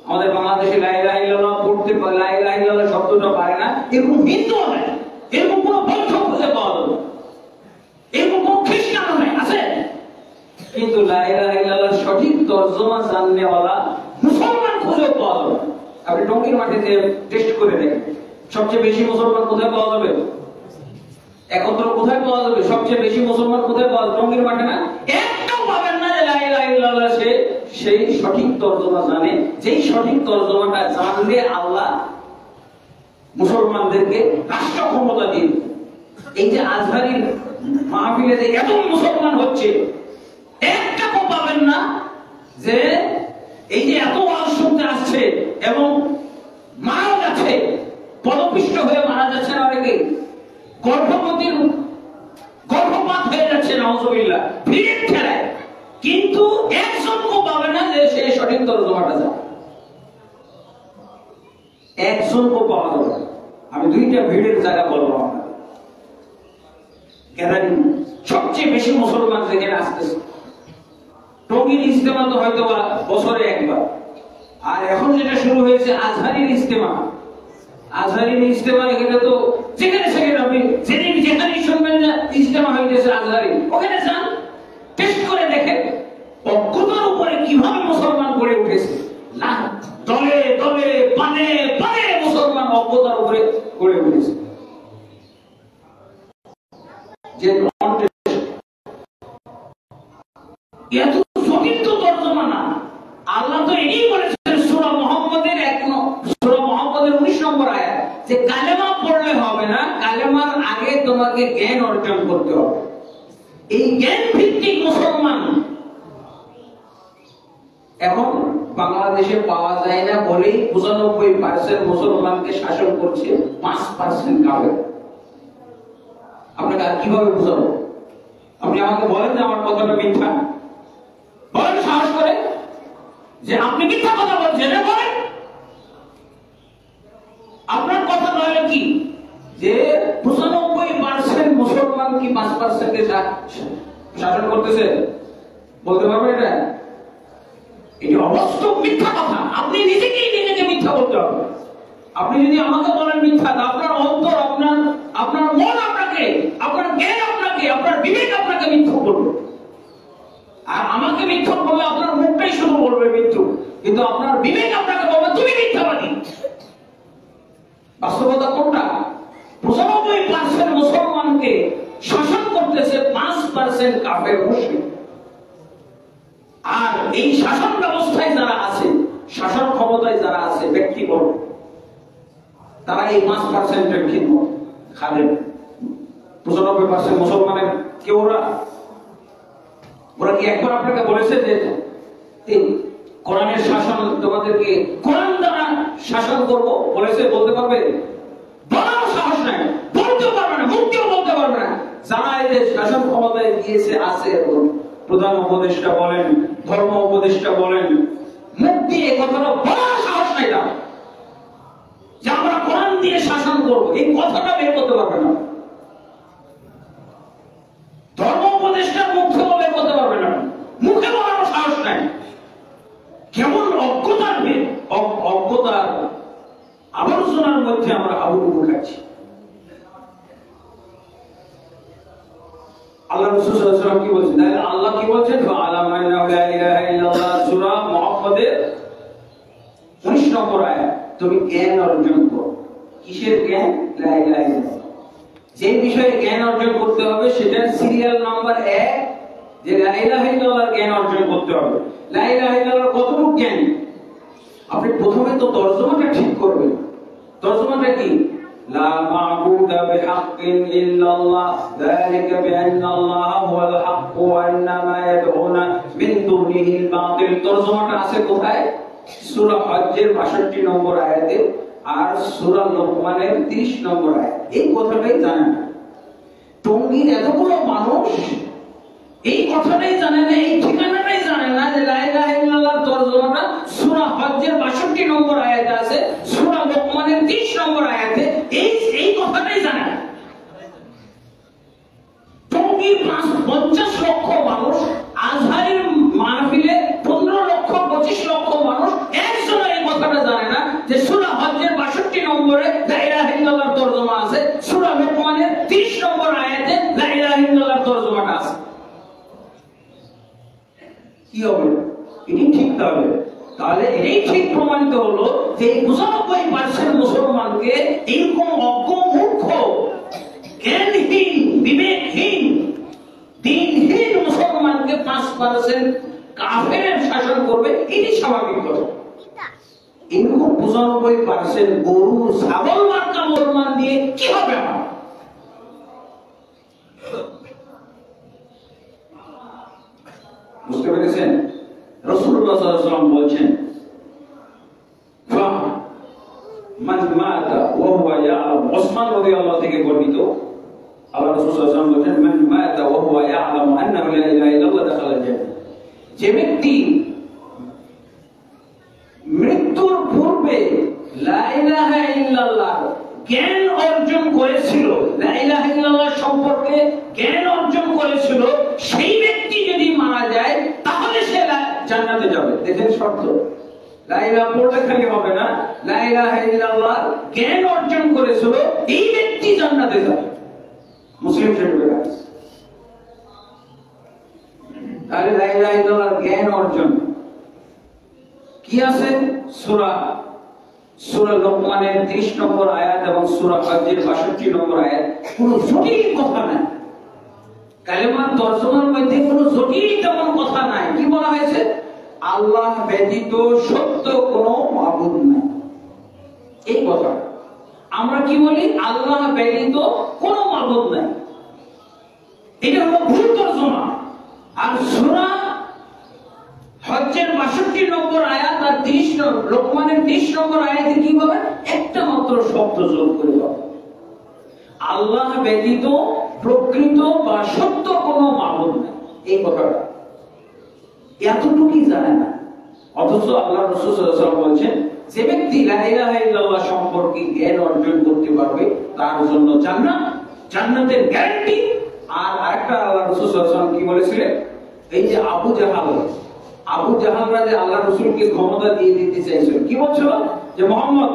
আমাদের বাংলাদেশে লা ইলাহা ইল্লাল্লাহ পড়তে পারে, লা ইলাহা ইল্লাল্লাহ শব্দটা পারে না এরকম হিন্দুও নেই, এরকম কোন বৌদ্ধ খুঁজে পাওয়া যাবে, এরকম কোন খ্রিস্টানও নেই আছে। কিন্তু লা ইলাহা ইল্লাল্লাহ সঠিক তরজমা জাননেওয়ালা মুসলমান খুঁজে পাওয়া যাবে। আপনি টঙ্গীর মাটিতে টেস্ট করে দেখেন, সবচেয়ে বেশি মুসলমান কোথায় পাওয়া যাবে? একত্র কোথায় পাওয়া যাবে? সবচেয়ে বেশি মুসলমান কোথায় পাওয়া যাবে? টঙ্গীর মাঠে না? একটাও পাবেন না যে লা ইলাহা ইল্লাল্লাহ সেই সঠিক তরজমা জানে, যেই সঠিক তরজমাটা জানলে আল্লাহ মুসলমানদেরকে রাষ্ট্র ক্ষমতা দিন। এই যে আজহারির মাহফিলে যে এত মুসলমান হচ্ছে, একটা কেউ পাবেন না যে এই যে এত ওয়াজ শুনতে আসছে এবং মারা যাচ্ছে, পদপিষ্ট হয়ে মারা যাচ্ছে না, অনেকে গর্ভপাত হয়ে যাচ্ছে নাউজুবিল্লাহ ভিড়ের ঠেলায়, কিন্তু একজন কেউ পাবে না যে সে সঠিক তরজমাটা জানে। একজন কেউ পাওয়া যাবে। আমি দুইটা ভিড়ের জায়গা বলবো আপনার। গ্যাদারিং সবচেয়ে বেশি মুসলমান যেখানে আসতেছে, টঙ্গীর ইজতেমা তো হয়তো বছরে একবার, আর এখন যেটা শুরু হয়েছে আজহারির ইজতেমা। আজহারির ইজতেমা এখানে তো যেখানে সেখানে আপনি যেখানে শুনবেন না ইজতেমা হইতেছে আজহারি, ওখানে যান, টেস্ট করে দেখেন অজ্ঞতার উপরে কিভাবে মুসলমান গড়ে উঠেছে। না দলে দলে পানে পানে মুসলমান অজ্ঞতার উপরে গড়ে উঠেছে। যে এত জটিল তো তর্জমা না। আল্লাহ তো এই বলেছেন সূরা মুহাম্মদের 19 নম্বর আয়াত যে কালেমা পড়লে হবে না, কালেমার আগে তোমাকে জ্ঞান অর্জন করতে হবে। এই জ্ঞান ভিত্তিক মুসলমান এখন বাংলাদেশে পাওয়া যায় না বলেই 95% মুসলমানকে শাসন করছে 5% কাফের। আপনাকে আর কিভাবে বুঝাবো? আপনি আমাকে বলেন যে আমার কথাটা মিথ্যা, বলেন সাহস করে যে আপনি মিথ্যা কথা বলছেন, বলেন আপনার কথা নয় কি যে 95% মুসলমান কি 5% কে শাসন করতেছে? বলতে পারবেন এটা? এটি অবাস্তব মিথ্যা কথা। আপনি নিজেকেই নিজেকে মিথ্যা বলতে হবে। আপনি যদি আমাকে বলেন মিথ্যা, আপনার অন্তর, আপনার মন আপনাকে, আপনার জ্ঞান আপনাকে, আপনার বিবেক আপনাকে মিথ্যা করবে। আর আমাকে মিথ্যুক বললে আপনার মুখটাই শুধু বলবে মিথ্যুক, কিন্তু আপনার বিবেক আপনাকে বলবে তুমি মিথ্যাবাদী। বাস্তবতা কোনটা? 95% মুসলমানকে শাসন করতেছে 5% কাফের মুশরিক। আর এই শাসন ব্যবস্থায় যারা আছে, শাসন ক্ষমতায় যারা আছে ব্যক্তিবর্গ, তারা এই 5%-এর খিদমত খাদেম। 95% মুসলমানের কে ওরা? ওরা কি একবার আপনাকে বলেছে যে কোরআনের শাসন তোমাদেরকে কোরআন দ্বারা শাসন করব বলেছে? বলতে পারবে? বলার সাহস নাই, বলতে পারবে না, মুখেও বলতে পারবে না। যারা এই যে শাসন ক্ষমতায় গিয়েছে আছে, প্রধান উপদেষ্টা বলেন, ধর্ম উপদেষ্টা বলেন, মুখ দিয়ে কথাটা বলার সাহস নাই না যে আমরা কোরআন দিয়ে শাসন করব, এই কথাটা বের করতে পারবে না। ধর্ম উপদেষ্টার মুখে বের করতে পারবে না, মুখে বলার সাহস নাই। কেমন অজ্ঞতার আবর্জনার মধ্যে আমরা হাবুডুবু খাচ্ছি। আল্লাহ রাসূল সাল্লাল্লাহু আলাইহি ওয়াসাল্লাম কি বলছেন? আল্লাহ কি বলছেন? আলাম আন্নাহু লা ইলাহা ইল্লাল্লাহ, সূরা মুহাম্মাদের 19 নম্বর আয়াত। তুমি জ্ঞান অর্জন করো। কিসের জ্ঞান? লা ইলাহা ইল্লাল্লাহ। যে বিষয়ে জ্ঞান অর্জন করতে হবে সেটার সিরিয়াল নাম্বার 1, যে লা ইলাহা ইল্লাল্লাহর জ্ঞান অর্জন করতে হবে। লা ইলাহা ইল্লাল্লাহর কতটুকু জ্ঞান? আপনি প্রথমে তো তরজমাটা ঠিক করবেন। তরজমাটা কি? লা মা'বুদা বিহাক্কিন ইল্লাল্লাহ, যালিকা বিআন্নাল্লাহা হুয়াল হক ওয়া আন্না মা ইয়াদউনা মিন দুনিহিল বাতিল। তরজমাটা আছে কোথায়? সূরা হজ্জের 62 নম্বর আয়াতে আর সূরা লোকমানের 30 নম্বর আয়াত। এই কথাটাই জানেন না। টঙ্গীর এতগুলো মানুষ এই কথাটাই জানে না, এই ঠিকানাটাই জানে না যে লা ইলাহা ইল্লাল্লাহর তরজমাটা সূরা হজ্জের 62 নম্বর আয়াতে আছে, সূরা লোকমানের 30 নম্বর আয়াতে। এই কথাটাই জানে না। টঙ্গীর 50 লক্ষ মানুষ, আজহারের মাহফিলে 15 লক্ষ 25 লক্ষ মানুষ একজন এই কথাটা জানে না যে সূরা হজ্জের 62 নম্বরে লা ইলাহা ইল্লাল্লাহর তরজমা আছে, সূরা লোকমানের 30 নম্বর আয়াতে লা ইলাহা ইল্লাল্লাহর তরজমাটা আছে। কি হবে? এটি ঠিক তাহলে এটাই ঠিক প্রমাণিত হলো যে 95% মুসলমানকে এরকম অজ্ঞ, মূর্খ, জ্ঞানহীন, বিবেকহীন, দিনহীন মুসলমানকে 5% কাফের শাসন করবে, এটি স্বাভাবিক কথা। এরকম 95% গরু, ছাগল মার্কা মুসলমান দিয়ে কি হবে? আমার বুঝতে পেরেছেন? রাসূলুল্লাহ সাল্লাল্লাহু আলাইহি ওয়াসাল্লাম বলছেন, মান মাতা ওয়া হুয়া ইয়ালাম। ওসমান রাদিয়াল্লাহু থেকে বর্ণিত, আল্লাহ রাসূল সাল্লাল্লাহু আলাইহি ওয়াসাল্লাম বলেন, মান মাতা ওয়া হুয়া ইয়ালাম আন্নাহু লা ইলাহা ইল্লাল্লাহ দাখালাল জান্নাহ। যে ব্যক্তি মৃত্যুর পূর্বে লা ইলাহা ইল্লাল্লাহ জ্ঞান অর্জন করেছিল, লা ইলাহা ইল্লাল্লাহ সম্পর্কে জ্ঞান অর্জন করেছিল, সেই ব্যক্তি যদি মারা যায় তাহলে সে জান্নাতে যাবে। দেখেন শর্ত, লা ইলাহা পড়লে খালি হবে না, লা ইলাহা ইল্লাল্লাহ জ্ঞান অর্জন করেছিল, এই ব্যক্তি জান্নাতে যাবে। মুসলিম শরীফের হাদিস। তাহলে লা ইলাহা ইল্লাল্লাহ জ্ঞান অর্জন কি আছে? সূরা লোকমানের 30 নম্বর আয়াত এবং সূরা হজ্জের 62 নম্বর আয়াত। কোনো জটিল কথা নাই, কালেমার তরজমার মধ্যে কোনো জটিল তেমন কথা নাই। কি বলা হয়েছে? আল্লাহ ব্যতীত সত্য কোনো মাবুদ নাই। এই কথা আমরা কি বলি? আল্লাহ ব্যতীত কোনো মাবুদ নাই। এটা হলো ভুল তরজমা। আর সূরা হজ্জের 62 নম্বর আয়াত আর 30 লোকমানের 30 নম্বর আয়াতে কি হবে? একটা মাত্র শব্দ যোগ করে হবে, আল্লাহ ব্যতীত প্রকৃত বা সত্য কোনো মাবুদ নেই। এই কথাটা এতটুকুই জানে না। অথচ আল্লাহ রাসূল সাল্লাল্লাহু আলাইহি ওয়াসাল্লাম বলেন, যে ব্যক্তি লা ইলাহা ইল্লাল্লাহ সম্পর্কে জ্ঞান অর্জন করতে পারবে তার জন্য জান্নাত, জান্নাতের গ্যারান্টি। আর আরেকটা আল্লাহ রাসূল সাল্লাল্লাহু আলাইহি ওয়াসাল্লাম কি বলেছিলেন? এই যে আবু জাহালরা যে আল্লাহ রাসূলকে ক্ষমতা দিয়ে দিতে চাইছিল, কি বলছিল? যে মুহাম্মদ,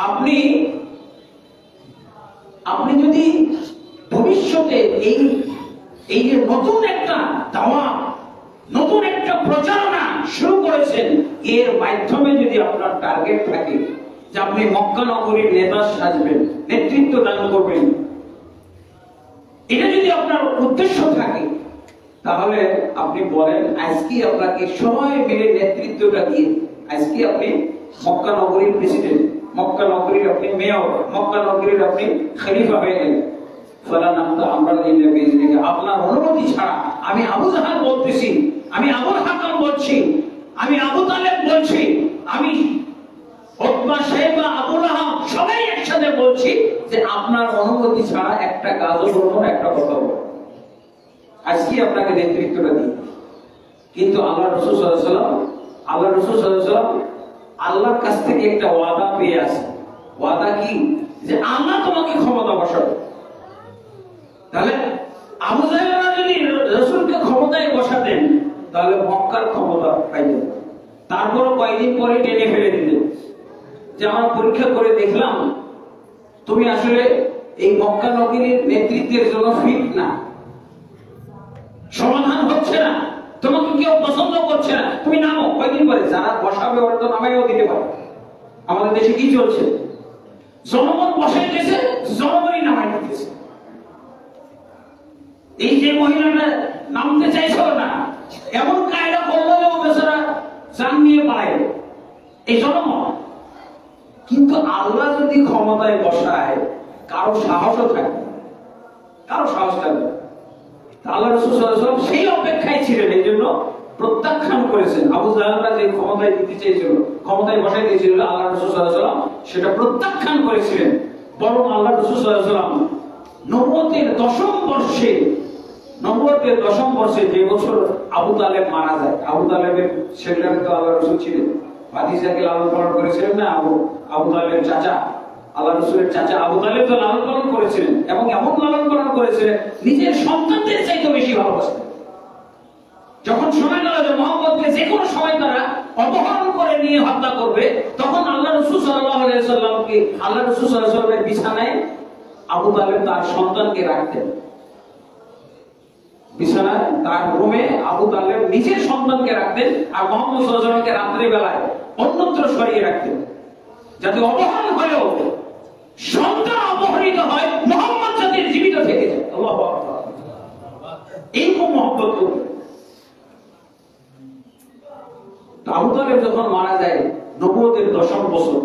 আপনি যদি ভবিষ্যতে এই যে নতুন একটা দাওয়া, নতুন একটা প্রচারণা শুরু করেছেন। এর মাধ্যমে যদি আপনার টার্গেট থাকে যে আপনি মক্কা নগরীর নেতা সাজবেন, নেতৃত্ব দান করবেন, এটা যদি আপনার উদ্দেশ্য থাকে, তাহলে আপনি বলেন আজকে আপনাকে সবাই মিলে নেতৃত্বটা দিয়ে আজকে আপনি মক্কা নগরীর প্রেসিডেন্ট, মক্কা নগরীর আপনি মেয়র, মক্কা নগরীর আপনি খলিফা হয়ে গেলেন। আপনার অনুমতি ছাড়া আমি আবু জাহাল বলতেছি, আমি আবুল হাকাম বলছি, আমি আবু তালেব বলছি, আমি উতবা, শাইবা, আবু লাহাব সবাই একসাথে বলছি যে আপনার অনুমতি ছাড়া একটা কাজও করবো না, একটা কথা বলবো, আজকে আপনাকে নেতৃত্বটা দিই। কিন্তু আল্লাহ রাসূল সাল্লাল্লাহু আলাইহি ওয়াসাল্লাম, আল্লাহ রাসূল সাল্লাল্লাহু আলাইহি ওয়াসাল্লাম আল্লাহর কাছ থেকে একটা ওয়াদা পেয়ে আছে। ওয়াদা কি? যে আল্লাহ তোমাকে ক্ষমতা বসাবে। তাহলে আবু জাহেলরা যদি রাসূলকে ক্ষমতায় বসাতেন তাহলে মক্কার ক্ষমতা পাইতেন। তারপর কয়েকদিন পরে টেনে ফেলে দিতেন যে আমরা পরীক্ষা করে দেখলাম তুমি আসলে এই মক্কা নগরীর নেতৃত্বের জন্য ফিট না, সমাধান হচ্ছে না, তোমাকে কেউ পছন্দ করছে না, তুমি নামো। কয়েকদিন পরে যারা বসাবে ওরা তো নামাইও দিতে পারে। আমাদের দেশে কি চলছে? জনগণ বসাই দিয়েছে, জনগণই নামাই দিতেছে। এই যে মহিলাটা নামতে চাইছিল না, এমন কায়দা করলো যে ও বেচারা জান নিয়ে পালাইল, এই জনগণ। কিন্তু আল্লাহ যদি ক্ষমতায় বসায় কারো সাহসও থাকবে, কারো সাহস থাকবে। আল্লাহ রাসূল সাল্লাল্লাহু আলাইহি ওয়াসাল্লাম সেই অপেক্ষায় ছিলেন, এই জন্য প্রত্যাখ্যান করেছেন। আবু জাহেলরা যে ক্ষমতায় দিতে চেয়েছিল, ক্ষমতায় বসাই দিয়েছিল, আল্লাহ রাসূল সাল্লাল্লাহু আলাইহি ওয়াসাল্লাম সেটা প্রত্যাখ্যান করেছিলেন। বরং আল্লাহ রাসূল সাল্লাল্লাহু আলাইহি ওয়াসাল্লাম নবুয়তের 10ম বর্ষে, নবুয়তের 10ম বর্ষে যে বছর আবু তালেব মারা যায়, আবু তালেবের ছেলেরা তো আল্লাহ রাসূল ছিলেন, ভাতিজাকে লালন পালন করেছিলেন না, আবু তালেবের চাচা, আল্লাহ রাসূলের চাচা আবু তালেব তো লালন পালন করেছিলেন, এবং এমন লালন পালন করেছিলেন নিজের সন্তানদের চাইতে বেশি ভালোবাসতেন। যখন শোনা গেল যে মুহাম্মদকে যে কোনো সময় তারা অপহরণ করে নিয়ে হত্যা করবে, তখন আল্লাহ রাসূল সাল্লাল্লাহু আলাইহি ওয়াসাল্লামকে, আল্লাহ রাসূল সাল্লাল্লাহু আলাইহি ওয়াসাল্লামের বিছানায় আবু তালেব তার সন্তানকে রাখতেন। বিছানায় তার রুমে আবু তালেব নিজের সন্তানকে রাখতেন, আর মুহাম্মদ সাল্লাল্লাহু আলাইহি ওয়াসাল্লামকে রাত্রি বেলায় অন্যত্র সরিয়ে রাখতেন, যাতে অপহরণ হলেও সন্তান অপহরিত হয়, মুহাম্মদ যাতে জীবিত থেকে যায়। আল্লাহু আকবার। এইরকম মহব্বত করতেন। আবু তালেব যখন মারা যায় নবুয়তের 10ম বছর,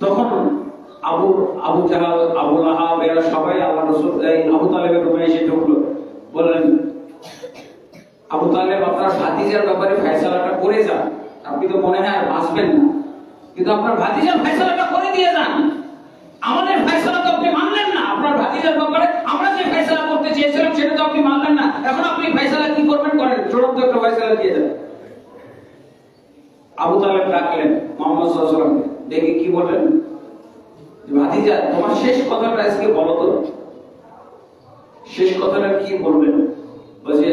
তখন আবু জাহাল, আবু লাহাব এরা সবাই আল্লাহ রাসূল আবু তালেবের রুমে এসে ঢুকলো। বললেন, আবু তালেব আপনার ভাতিজার ব্যাপারে ফয়সালাটা করে যান, আপনি তো মনে হয় আর বাঁচবেন না, কিন্তু আপনার ভাতিজার ফয়সালাটা করে দিয়ে যান। আমাদের ফয়সালা তো আপনি মানলেন না, আপনার ভাতিজার ব্যাপারে আমরা যে ফয়সালা করতে চেয়েছিলাম সেটা তো আপনি মানলেন না, এখন আপনি ফয়সালা কি করবেন করেন, চূড়ান্ত একটা ফয়সালা দিয়ে যান। আবু তালেব ডাকলেন মুহাম্মদ সাল্লাল্লাহু আলাইহি ওয়াসাল্লামকে, ডেকে কি বললেন, ভাতিজা তোমার শেষ কথাটা আজকে বলো তো, শেষ কথাটা কি বলবেন? বলছে,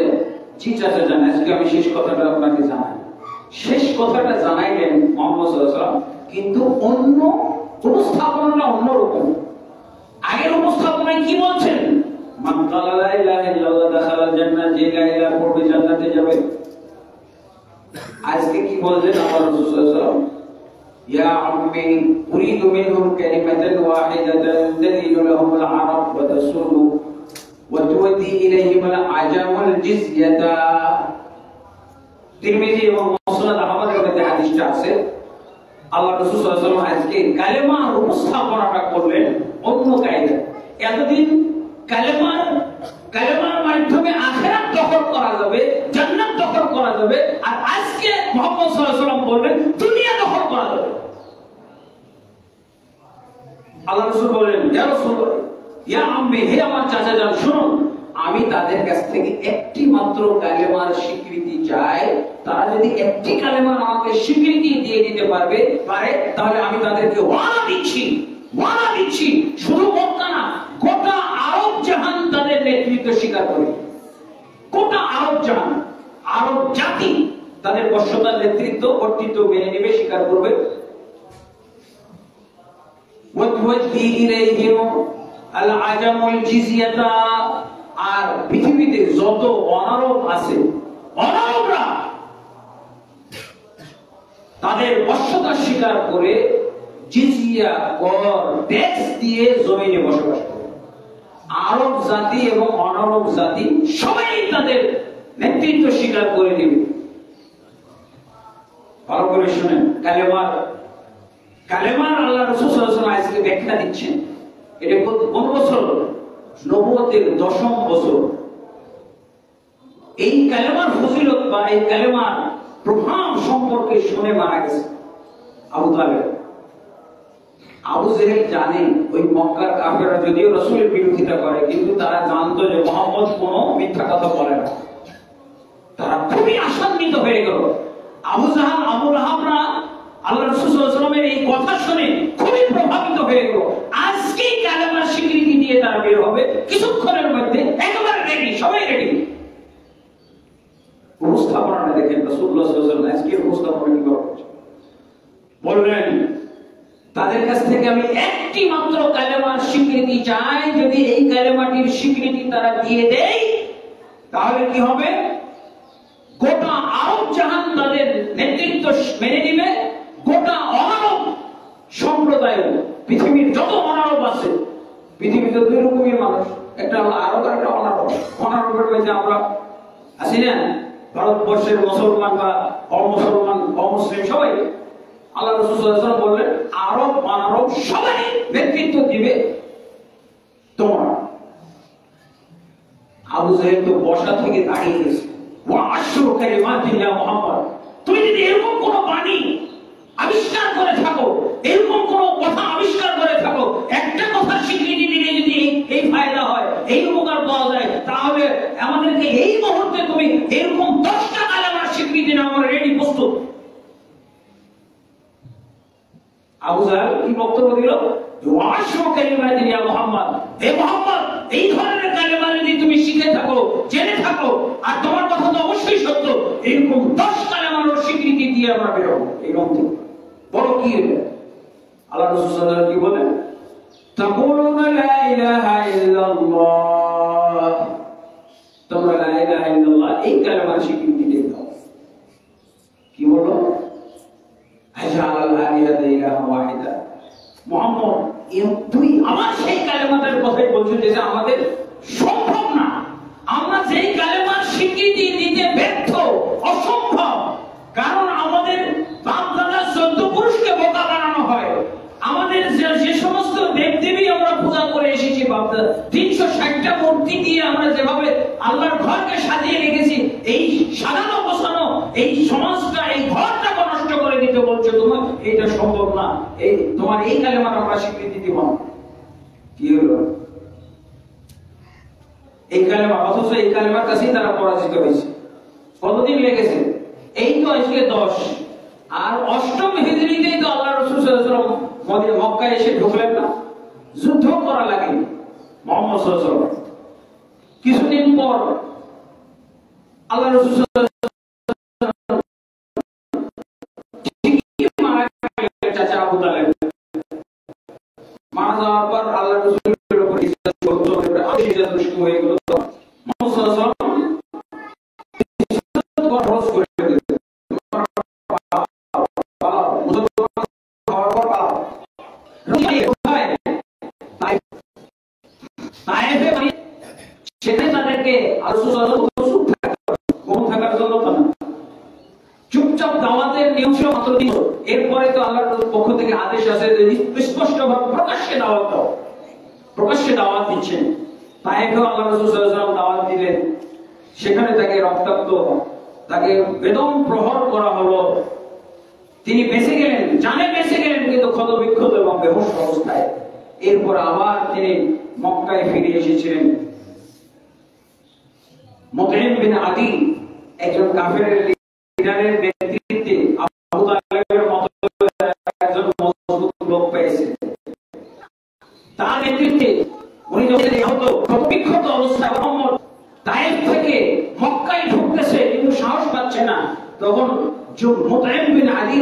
জি চাচা জান, আজকে আমি শেষ কথাটা আপনাকে জানাই। শেষ কথাটা জানাইলেন মুহাম্মদ সাল্লাল্লাহু আলাইহি ওয়াসাল্লাম, কিন্তু অন্য উপস্থাপনাটা অন্যরকম। আগের উপস্থাপনায় কি বলছেন? মান ক্বালা লা ইলাহা ইল্লাল্লাহ দাখালাল জান্নাহ, যে লা ইলাহা পড়বে জান্নাতে যাবে। আজকে কি বলছেন আমার রাসূল সাল্লাল্লাহু আলাইহি ওয়াসাল্লাম? ইয়া আম্মি উরিদু মিনহুম কালিমাতান ওয়াহিদাতান তাদিলু লাহুমুল আরাব ওয়া তাসুলু ওয়া তুওয়াদি ইলাইহিমুল আজামুল জিজিয়াতা। তিরমিজি এবং মুসনাদ আহমদের মধ্যে হাদিসটা আছে। আল্লাহ রাসূল সাল্লাল্লাহু আলাইহি ওয়াসাল্লাম আজকে কালেমার উপস্থাপনাটা করলেন অন্য কায়দায়। এতদিন কালেমার মাধ্যমে আখিরাত দখল করা যাবে, জান্নাত দখল করা যাবে, আর আজকে মুহাম্মদ সাল্লাল্লাহু আলাইহি ওয়াসাল্লাম বললেন দুনিয়া দখল করা যাবে। আল্লাহ রাসূল বললেন, ইয়া রাসূলুল্লাহ, ইয়া আম্মি, হে আমার চাচা যান, শুনুন, আমি তাদের কাছ থেকে একটি মাত্র কালেমার স্বীকৃতি চাই। তারা যদি একটি কালেমার আমাকে স্বীকৃতি দিয়ে দিতে পারে, তাহলে আমি তাদেরকে ওয়াদা দিচ্ছি, শুধু মক্কা না, গোটা আরব জাহান তাদের নেতৃত্ব স্বীকার করবে। গোটা আরব জাহান, আরব জাতি তাদের বশ্যতার নেতৃত্ব, কর্তৃত্ব মেনে নেবে, স্বীকার করবে। ওয়াতুওয়াদি ইলাইহিম আল আজামুল জিজিয়াতা, আর পৃথিবীতে যত অনারব আছে, অনারবরা তাদের বশ্যতা স্বীকার করে জিজিয়া, কর, ট্যাক্স দিয়ে জমিনে বসবাস করে। আরব জাতি এবং অনারব জাতি সবাই তাদের নেতৃত্ব স্বীকার করে নেবে। ভালো করে শুনেন, কালেমার আল্লাহ রাসূল সাল্লাল্লাহু আলাইহি ওয়াসাল্লাম আজকে ব্যাখ্যা দিচ্ছেন। এটা কোন বছর? নবুয়তের 10ম বছর। এই কালেমার ফজিলত বা এই কালেমার প্রভাব সম্পর্কে শুনে মারা গেছে আবু তালেব। আবু জেহেল জানে ওই মক্কার কাফেররা যদিও রাসূলের বিরোধিতা করে, কিন্তু তারা জানতো যে মুহাম্মদ কোনো মিথ্যা কথা বলে না। তারা খুবই আশান্বিত হয়ে গেল। আবু জাহাল, আবু লাহাবরা আল্লাহ রাসূল সাল্লাল্লাহু আলাইহি ওয়াসাল্লামের এই কথা শুনে খুবই প্রভাবিত হয়ে গেল। আজকেই কালেমার স্বীকৃতি দিয়ে তারা বের হবে, কিছুক্ষণের মধ্যে একেবারে রেডি, সবাই রেডি। উপস্থাপনা দেখেন রাসূলুল্লাহ সাল্লাল্লাহু আলাইহি ওয়াসাল্লাম আজকের উপস্থাপনা কি করছেন। বললেন, তাদের কাছ থেকে আমি একটি মাত্র কালেমার স্বীকৃতি চাই। যদি এই কালেমাটির স্বীকৃতি তারা দিয়ে দেয়, তাহলে কি হবে? গোটা আরব জাহান তাদের নেতৃত্ব মেনে নিবে। গোটা অনারব সম্প্রদায়, পৃথিবীর যত অনারব আছে, পৃথিবীতে দুই রকমের মানুষ, একটা হলো আরব আর একটা অনারব। অনারবের মধ্যে আমরা আছি না, ভারতবর্ষের মুসলমান বা অমুসলমান, অমুসলিম সবাই। আল্লাহ রাসূল সাল্লাল্লাহু আলাইহি ওয়াসাল্লাম বললেন, আরব অনারব সবাই নেতৃত্ব দিবে তোমরা। আবু জাহেল তো বসা থেকে দাঁড়িয়ে গেছে। তুমি যদি এরকম কোন বাণী আবিষ্কার করে থাকো, এরকম কোন কথা আবিষ্কার করে থাকো, একটা কথার স্বীকৃতি দিলে যদি এই ফায়দা হয়, এই উপকার পাওয়া যায়, তাহলে আমাদেরকে এই মুহূর্তে তুমি এরকম 10টা কালেমার স্বীকৃতি না, আমরা রেডি, প্রস্তুত। আবু জাহেল কি বক্তব্য দিল? এই ধরনের কালেমা যদি তুমি শিখে থাকো, জেনে থাকো, আর তোমার কথা তো অবশ্যই সত্য, এরকম 10 কালেমার স্বীকৃতি দিয়ে আমরা বেরোবো। এই গ্রন্থ বড় কি আল্লাহ রাসূল সাল্লাল্লাহু আলাইহি ওয়াসাল্লাম কি বলেন? তাকুলুনা লা ইলাহা ইল্লাল্লাহ, তোমরা লা ইলাহা ইল্লাল্লাহ এই কালেমার স্বীকৃতি দিয়ে দাও। কি বলো? আজআলাল আলিয়াতা ইলাহা ওয়াহিদা। মুহাম্মদ, তুই আমার সেই কালেমাটার কথাই বলছিস যেটা আমাদের সম্ভব না। আমরা যেই কালেমার স্বীকৃতি দিতে ব্যর্থ, অসম্ভব। কারণ আমাদের বাপ-দাদা 14 পুরুষকে বোকা বানানো হয়। আমাদের যে সমস্ত দেবদেবী আমরা পূজা করে এসেছি, বাপ-দাদা 360টা মূর্তি দিয়ে আমরা যেভাবে আল্লাহর ঘরকে সাজিয়ে রেখেছি, এই সাজানো গোছানো এই সমাজটা, এই ঘরটা নষ্ট করে দিতে বলছো তোমার, এটা সম্ভব না। এই তোমার এই কালেমার আমরা স্বীকৃতি দিব না। কি হলো? এই কালেমা, অথচ এই কালেমার কাছেই তারা পরাজিত হয়েছে। কতদিন লেগেছে? এই তো আজকে 10, আর 8ম হিজরিতেই তো আল্লাহ রাসূল সাল্লাল্লাহু আলাইহি ওয়াসাল্লাম মক্কায় এসে ঢুকলেন না, যুদ্ধ করা লাগেনি। মুহাম্মদ সাল্লাল্লাহু আলাইহি ওয়াসাল্লাম কিছুদিন পর আল্লাহ রাসূল চাচা আবু তালেব মারা যাওয়ার পর আল্লাহ রাসূলের উপর ইজ্জত দুষ্ট হয়ে গেল। মুহাম্মদ সাল্লাল্লাহু আলাইহি ওয়াসাল্লাম খরচ করে দিলেন। সেখানে তাদেরকে চুপচাপ দাওয়াতের নিয়ম ছিল মাত্র 3 বছর। এরপরে তো আল্লাহর পক্ষ থেকে আদেশ আছে স্পষ্টভাবে প্রকাশ্যে দাওয়াত দাও, প্রকাশ্যে দাওয়াত দিচ্ছেন। তাইফেও আল্লাহ রাসূল সাল্লাল্লাহু আলাইহি ওয়াসাল্লাম দাওয়াত দিলেন। সেখানে তাকে রক্তাক্ত, তাকে বেদম প্রহার করা হলো। তিনি বেঁচে গেলেন, জানে বেঁচে গেলেন, কিন্তু ক্ষতবিক্ষত এবং বেহুশ অবস্থায়। এরপর আবার তিনি মক্কায় ফিরে এসেছিলেন। মুতঈম বিন আদি একজন কাফেরের লিডারের নেতৃত্বে আবু তালেবের মতো একজন মজবুত লোক পেয়েছেন। তার নেতৃত্বে উনি যখন নিহত ক্ষতবিক্ষত অবস্থায় মুহাম্মদ তায়েফ থেকে মক্কায় ঢুকতেছে, কিন্তু সাহস পাচ্ছে না। তখন মুতঈম বিন আদি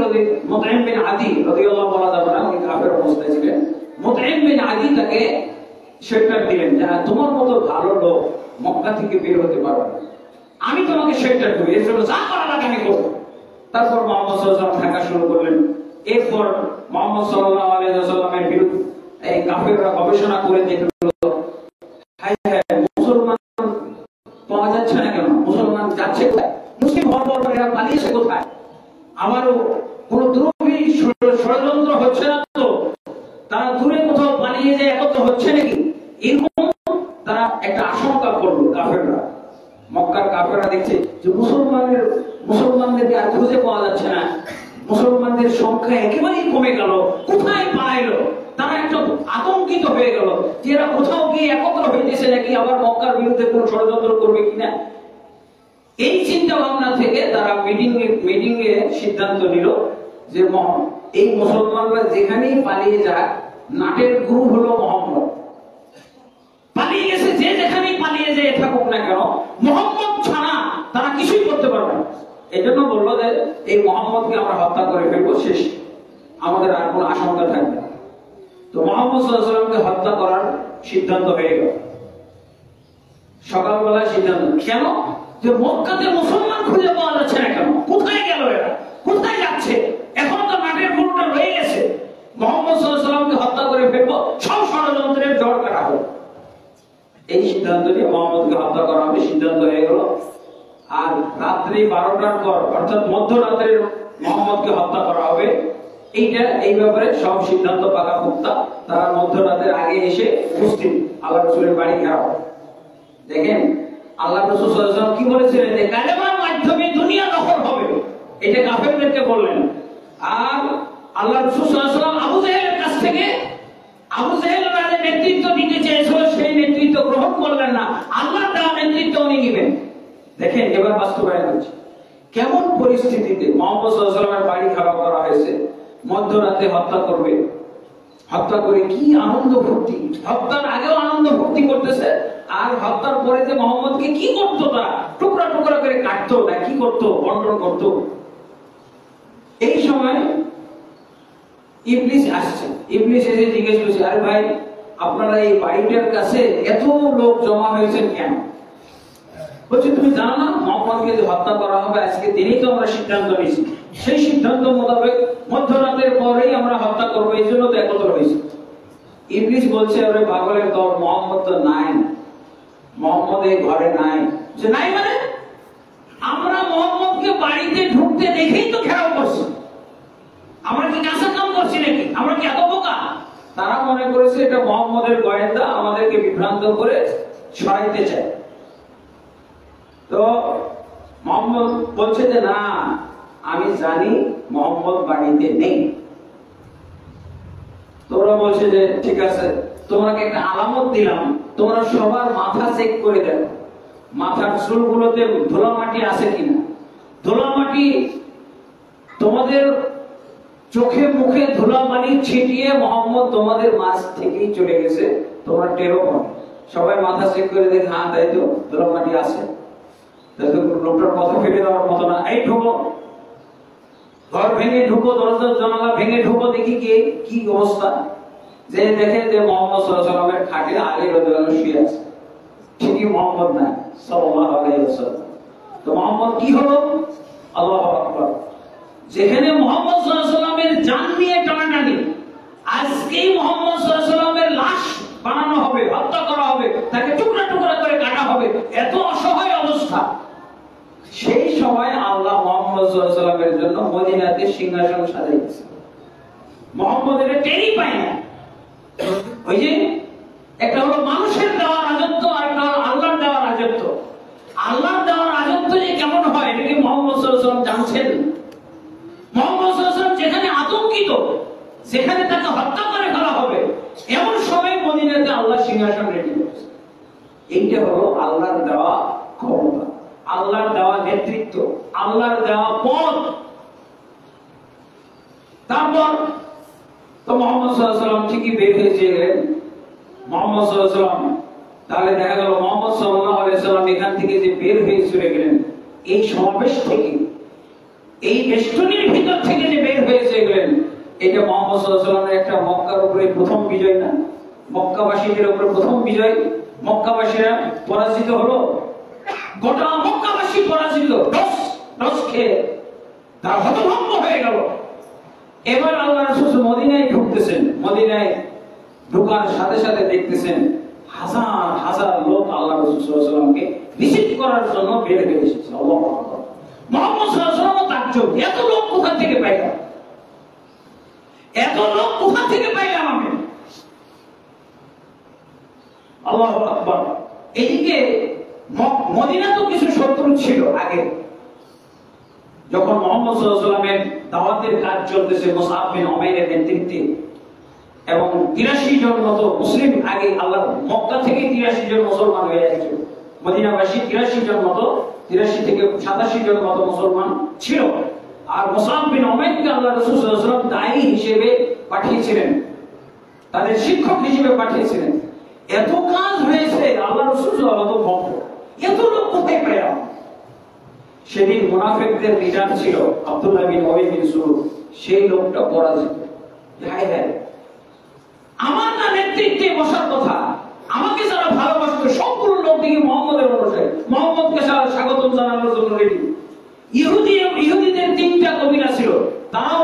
রাদিয়াল্লাহু আনহু বলা যাবে না, উনি কাফের অবস্থায় ছিলেন। মুতঈম বিন আদি তাকে শেল্টার দিলেন যে তোমার মতো ভালো লোক মক্কা থেকে বের হতে পারবে না, আমি তোমাকে শেল্টার দেবো, এর জন্য যা করা লাগে আমি করবো। তারপর মোহাম্মদ সাল্লাল্লাহু আলাইহি ওয়াসাল্লাম থাকা শুরু করলেন। এরপর মোহাম্মদ সাল্লাল্লাহু আলাইহি ওয়াসাল্লামের বিরুদ্ধে এই কাফেররা গবেষণা করে দেখল, হায় হায় মুসলমান পাওয়া যাচ্ছে না কেন, মুসলমান যাচ্ছে কোথায়, মুসলিম হওয়ার পর এরা পালিয়েছে কোথায়, আমারও কোনো দ্রব্যী ষড়যন্ত্র হচ্ছে না তো, তারা দূরে কোথাও পালিয়ে যায় একত্র হচ্ছে নাকি, এরকম তারা একটা আশঙ্কা করলো কাফেররা। মক্কার কাফেররা দেখছে যে মুসলমানদেরকে আর খুঁজে পাওয়া যাচ্ছে না, মুসলমানদের সংখ্যা একেবারেই কমে গেল, কোথায় পালাইলো, তারা একটা আতঙ্কিত হয়ে গেল যে এরা কোথাও গিয়ে একত্র হইতেছে নাকি, আবার মক্কার বিরুদ্ধে কোনো ষড়যন্ত্র করবে কিনা। এই চিন্তা ভাবনা থেকে তারা মিটিং এ সিদ্ধান্ত নিল যে এই মুসলমানরা যেখানেই পালিয়ে যাক, নাটের গুরু হলো মোহাম্মদ, পালিয়ে গেছে যে যেখানেই পালিয়ে যেয়ে থাকুক না কেন, মোহাম্মদ ছাড়া তারা কিছুই করতে পারবে না। এই জন্য বললো যে এই মোহাম্মদকে আমরা হত্যা করে ফেলবো, শেষ, আমাদের আর কোনো আশঙ্কা থাকবে না। তো মুহাম্মদ সাল্লাল্লাহু আলাইহি ওয়াসাল্লামকে হত্যা করার সিদ্ধান্ত হয়ে গেল। সকালবেলা সিদ্ধান্ত, কেন যে মক্কাতে মুসলমান খুঁজে পাওয়া যাচ্ছে না কেন, কোথায় গেল এরা, কোথায় যাচ্ছে, এখন তো নাটের পুরোটা রয়ে গেছে, মুহাম্মদ সাল্লাল্লাহু আলাইহি ওয়াসাল্লামকে হত্যা করে ফেলবো, সব ষড়যন্ত্রের জড় কাটা হবে। এই সিদ্ধান্ত নিয়ে মুহাম্মদকে হত্যা করা হবে সিদ্ধান্ত হয়ে গেল। আর রাত্রি 12টার পর অর্থাৎ মধ্যরাতের মুহাম্মদকে হত্যা করা হবে, এই ব্যাপারে সব সিদ্ধান্ত পাকা পোক্তা। তারা মধ্যরাতের আগে এসে উপস্থিত, আল্লাহ রাসূলের বাড়ি ঘেরাও। দেখেন আল্লাহ রাসূল সাল্লাল্লাহু আলাইহি ওয়াসাল্লাম কি বলেছিলেন যে কালেমার মাধ্যমে দুনিয়া দখল হবে, এটা কাফেরদেরকে বললেন। আর আল্লাহ রাসূল সাল্লাল্লাহু আলাইহি ওয়াসাল্লাম আবু জাহেলের কাছ থেকে, আবু জাহেল রাজা নেতৃত্ব দিতে চেয়েছিল, সেই নেতৃত্ব গ্রহণ করলেন না, আল্লাহর দেওয়া নেতৃত্ব উনি নেবেন। দেখেন এবার বাস্তবায়ন হচ্ছে। কেমন পরিস্থিতিতে মুহাম্মদ সাল্লাল্লাহু আলাইহি ওয়াসাল্লামের বাড়ি ঘেরাও করা হয়েছে, মধ্যরাতে হত্যা করবে, হত্যা করে কি আনন্দ ফুর্তি, হত্যার আগেও আনন্দ ফুর্তি করতেছে, আর হত্যার পরে যে মুহাম্মদকে কি করতো, তারা টুকরা টুকরা করে কাটতো না কি করতো, বন্টন করতো। এই সময় ইবলিস আসছে, ইবলিস এসে জিজ্ঞেস করছে, আরে ভাই আপনারা এই বাড়িটার কাছে এত লোক জমা হয়েছেন কেন? বলছে তুমি জানো না মুহাম্মদকে যে হত্যা করা হবে আজকে দিনেই তো আমরা সিদ্ধান্ত নিয়েছি, সেই সিদ্ধান্ত মোতাবেক মধ্যরাতের পরেই আমরা হত্যা করবো, এই জন্য তো একত্র হয়েছি। ইবলিস বলছে, আরে পাগলের দল, মুহাম্মদ তো নাই, মুহাম্মদ এই ঘরে নাই। যে নাই মানে আমরা মুহাম্মদকে বাড়িতে ঢুকতে দেখেই তো ঘেরাও করছি, আমরা কি কাঁচা কাম করছি নাকি, আমরা কি এত বোকা? তারা মনে করেছে এটা মুহাম্মদের গোয়েন্দা আমাদেরকে বিভ্রান্ত করে সরাইতে চায়। তো মুহাম্মদ বলছে যে না, আমি জানি মুহাম্মদ বাড়িতে নেই। তোমরা বলছে যে ঠিক আছে, তোমাকে একটা আলামত দিলাম, তোমরা সবার মাথা চেক করে দেখো, মাথার চুলগুলোতে ধুলা মাটি আছে কিনা। ধুলা মাটি তোমাদের চোখে মুখে ধুলা মাটি ছিটিয়ে মুহাম্মদ তোমাদের মাঝ থেকেই চলে গেছে, তোমরা টেরও পাবে। সবাই মাথা চেক করে দেখে, হ্যাঁ তাই তো ধুলা মাটি আছে, তাই তো লোকটার কথা ফেলে দেওয়ার মতো না। এই ঢুকো, ঘর ভেঙে ঢুকো, দরজা জানালা ভেঙে ঢুকো, দেখি কি অবস্থা। যে দেখে যে মুহাম্মদ সাল্লাল্লাহু আলাইহি ওয়াসাল্লামের খাটে আলী রাদিয়াল্লাহু আনহু শুয়ে আছে, ঠিকই মুহাম্মদ না সাল্লাল্লাহু আলাইহি ওয়াসাল্লাম। তো মুহাম্মদ কি হলো? আল্লাহু আকবার। যেখানে মুহাম্মদ সাল্লাল্লাহু আলাইহি ওয়াসাল্লামের জান নিয়ে টানাটানি, আজকেই মুহাম্মদ সাল্লাল্লাহু আলাইহি ওয়াসাল্লামের লাশ বানানো হবে, হত্যা করা হবে, তাকে টুকরা টুকরা করে কাটা হবে, এত অসহায় অবস্থা। সেই সময় আল্লাহ মুহাম্মদ সাল্লাল্লাহু আলাইহি ওয়াসাল্লামের জন্য মদিনাতে সিংহাসন সাজাইছে। মুহাম্মদ এটা টেরই পায় না। ওই যে একটা হলো মানুষের দেওয়া রাজত্ব, আর একটা হলো আল্লাহর দেওয়া রাজত্ব। আল্লাহর দেওয়া রাজত্ব যে কেমন হয় এটা কি মুহাম্মদ সাল্লাল্লাহু আলাইহি ওয়াসাল্লাম জানছেন? মুহাম্মদ সাল্লাল্লাহু আলাইহি ওয়াসাল্লাম যেখানে আতঙ্কিত, যেখানে তাকে হত্যা করে ফেলা হবে, এমন সময় মদিনাতে আল্লাহ সিংহাসন রেডি করেছে। এইটা হলো আল্লাহর দেওয়া ক্ষমতা, আল্লাহর দেওয়া নেতৃত্ব, আল্লাহর দেওয়া পথ। তারপর তো মুহাম্মদ সাল্লাল্লাহু আলাইহি ওয়াসাল্লাম ঠিকই বের হয়ে গেলেন। মুহাম্মদ সাল্লাল্লাহু আলাইহি ওয়াসাল্লাম, তাহলে দেখা গেল মুহাম্মদ সাল্লাল্লাহু আলাইহি ওয়াসাল্লাম এখান থেকে যে বের হয়ে চলে গেলেন, এই সমাবেশ থেকে, এই বেষ্টনীর ভিতর থেকে যে বের হয়ে গেলেন, এটা মুহাম্মদ সাল্লাল্লাহু আলাইহি ওয়াসাল্লামের একটা মক্কার উপরে প্রথম বিজয় না? মক্কাবাসীদের উপর প্রথম বিজয়, মক্কাবাসীরা পরাজিত হলো, গোটা মক্কাবাসী পরাজিত, রস খেয়ে তারা হতভম্ব হয়ে গেল। এবার আল্লাহ রাসূল মদিনায় ঢুকতেছেন, মদিনায় ঢোকার সাথে সাথে দেখতেছেন হাজার হাজার লোক আল্লাহ রাসূল সাল্লাল্লাহু আলাইহি ওয়াসাল্লামকে রিসিভ করার জন্য বের হয়ে এসেছে। আল্লাহু আকবার। মুহাম্মদ সাল্লাল্লাহু আলাইহি ওয়াসাল্লাম তাজ্জুব, এত লোক কোথা থেকে পাইলাম, এত লোক কোথা থেকে পাইলাম আমি। আল্লাহু আকবার। এদিকে মদিনা তো কিছু শত্রু ছিল আগে, যখন মুহাম্মদ সাল্লাল্লাহু আলাইহি ওয়াসাল্লামের দাওয়াতের কাজ চলতেছে মুসআব বিন উমাইরের নেতৃত্বে, এবং 83 জন মতো মুসলিম আগে আল্লাহ মক্কা থেকে 83 জন মুসলমান হয়ে গেছে, মদিনাবাসী 83 জন মতো, 83 থেকে 87 জন মতো মুসলমান ছিল। আর মুসআব বিন উমাইরকে আল্লাহ রাসূল সাল্লাল্লাহু আলাইহি ওয়াসাল্লাম দায়ী হিসেবে পাঠিয়েছিলেন, তাদের শিক্ষক হিসেবে পাঠিয়েছিলেন। এত কাজ হয়েছে, আল্লাহ রাসূল সাল্লাল্লাহু আলাইহি ওয়াসাল্লাম এত লোক কোথায় পেলাম। সেদিন মুনাফিকদের লিডার ছিল আব্দুল্লাহ বিন উবাই বিন সুলুল, সেই লোকটা পরাজিত। হায় হায়, আমার না নেতৃত্বে বসার কথা, আমাকে যারা ভালোবাসতো সবগুলো লোক দিকে মুহাম্মদের অনুসারী, মুহাম্মদকে স্বাগতম জানানোর জন্য রেডি। ইহুদিদের 3টা কবিলা ছিল, তারাও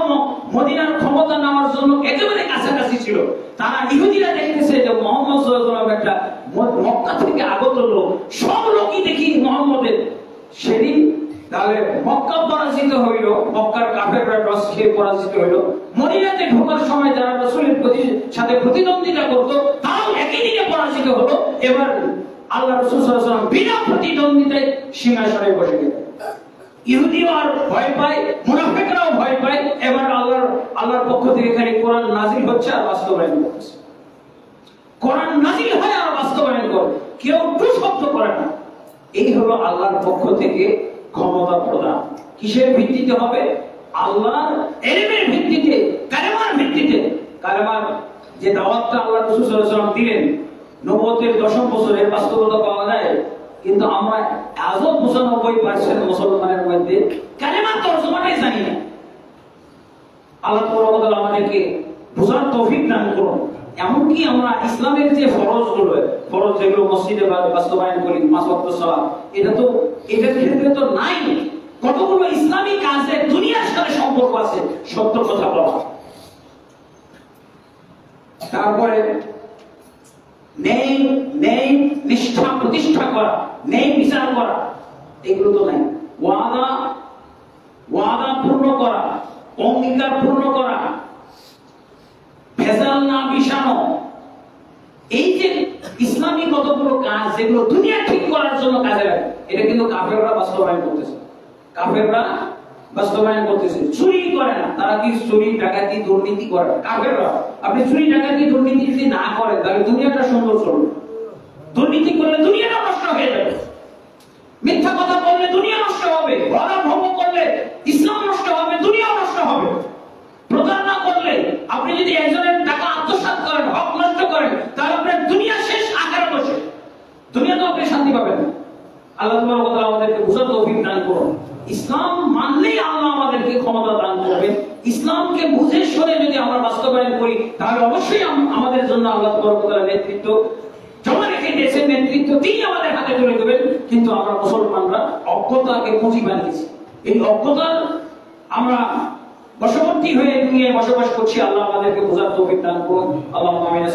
মদিনার ক্ষমতা নেওয়ার জন্য একেবারে কাছাকাছি ছিল। তারা ইহুদিরা দেখতেছে যে মুহাম্মদ সাল্লাল্লাহু আলাইহি ওয়াসাল্লাম একটা মক্কা থেকে আগত লোক, সব লোকই দেখি মুহাম্মদের। সেদিন তাহলে মক্কা পরাজিত হইল, মক্কার কাফেররা টস খেয়ে পরাজিত হইল। মদিনাতে ঢোকার সময় যারা রাসূলের সাথে প্রতিদ্বন্দ্বিতা করত তারাও একই দিনে পরাজিত হলো। এবার আল্লাহ রাসূল সাল্লাল্লাহু আলাইহি ওয়াসাল্লাম বিনা প্রতিদ্বন্দ্বিতায় সিংহাসনে বসে গেলেন। ইহুদিও আর ভয় পায়, মুনাফিকরাও ভয় পায়। এবার আল্লাহর পক্ষ থেকে এখানে কোরআন নাযিল হচ্ছে আর বাস্তবায়ন হচ্ছে। কোরআন নাযিল হয় আর বাস্তবায়ন করে, কেউ টু শব্দ করে না। এই হলো আল্লাহর পক্ষ থেকে ক্ষমতা প্রদান। কিসের ভিত্তিতে হবে? আল্লাহর ইলমের ভিত্তিতে, কালেমার ভিত্তিতে। কালেমার যে দাওয়াতটা আল্লাহ রাসূল সাল্লাল্লাহু আলাইহি ওয়াসাল্লাম দিলেন, নবুয়তের 10ম বছরের বাস্তবতা পাওয়া যায়। কিন্তু আমরা আজও 95% মুসলমানের মধ্যে কালেমার তরজমাটাই জানি না। আল্লাহ তাআলা আমাদেরকে বুঝার তৌফিক দান করুন। এমনকি আমরা ইসলামের যে ফরজগুলো, ফরজ যেগুলো মসজিদে বাস্তবায়ন করি, 5 ওয়াক্ত সালাত, এটার ক্ষেত্রে তো নাই। কতগুলো ইসলামী কাজে দুনিয়ার সাথে সম্পর্ক আছে, সত্য কথা বলা। তারপরে ন্যায় নিষ্ঠা প্রতিষ্ঠা করা, ন্যায় বিচার করা, এগুলো তো নাই। ওয়াদা পূর্ণ করা, অঙ্গীকার পূর্ণ করা, ভেজাল না মিশানো, এই যে ইসলামী কতগুলো কাজ যেগুলো দুনিয়া ঠিক করার জন্য কাজে লাগে, এটা কিন্তু কাফেররা বাস্তবায়ন করতেছে। কাফেররা বাস্তবায়ন করতেছে। চুরি করে না, তারা কি চুরি ডাকাতি দুর্নীতি করে? কাফেররা। আপনি চুরি ডাকাতি দুর্নীতি যদি না করেন তাহলে দুনিয়াটা সুন্দর চলবে। দুর্নীতি করলে দুনিয়াটা নষ্ট হয়ে যাবে, মিথ্যা কথা বললে দুনিয়া নষ্ট হবে, ওয়াদা ভঙ্গ করলে ইসলাম নষ্ট হবে, দুনিয়া নষ্ট হবে। প্রতারণা করলে, আপনি যদি একজনের টাকা আত্মসাৎ করেন, হক নষ্ট করেন, তাহলে আপনার দুনিয়া শেষ, আখিরাত শেষ। দুনিয়াতেও আপনি শান্তি পাবেন না। আল্লাহ তাআলা আমাদেরকে বুঝার তৌফিক দান করুন। ইসলাম মানলেই আল্লাহ আমাদেরকে ক্ষমতা দান করবেন। ইসলামকে বুঝে শুনে যদি আমরা বাস্তবায়ন করি তাহলে অবশ্যই আমাদের জন্য আল্লাহ তাআলা নেতৃত্ব জমা রেখে দিয়েছেন, নেতৃত্ব তিনি আমাদের হাতে তুলে দেবেন। কিন্তু আমরা মুসলমানরা অজ্ঞতাকে পুঁজি বানিয়েছি। এই অজ্ঞতার আমরা বশবর্তী হয়ে দুনিয়ায় বসবাস করছি। আল্লাহ আমাদেরকে বোঝার তৌফিক দান করুন। আল্লাহুম্মা আমিন।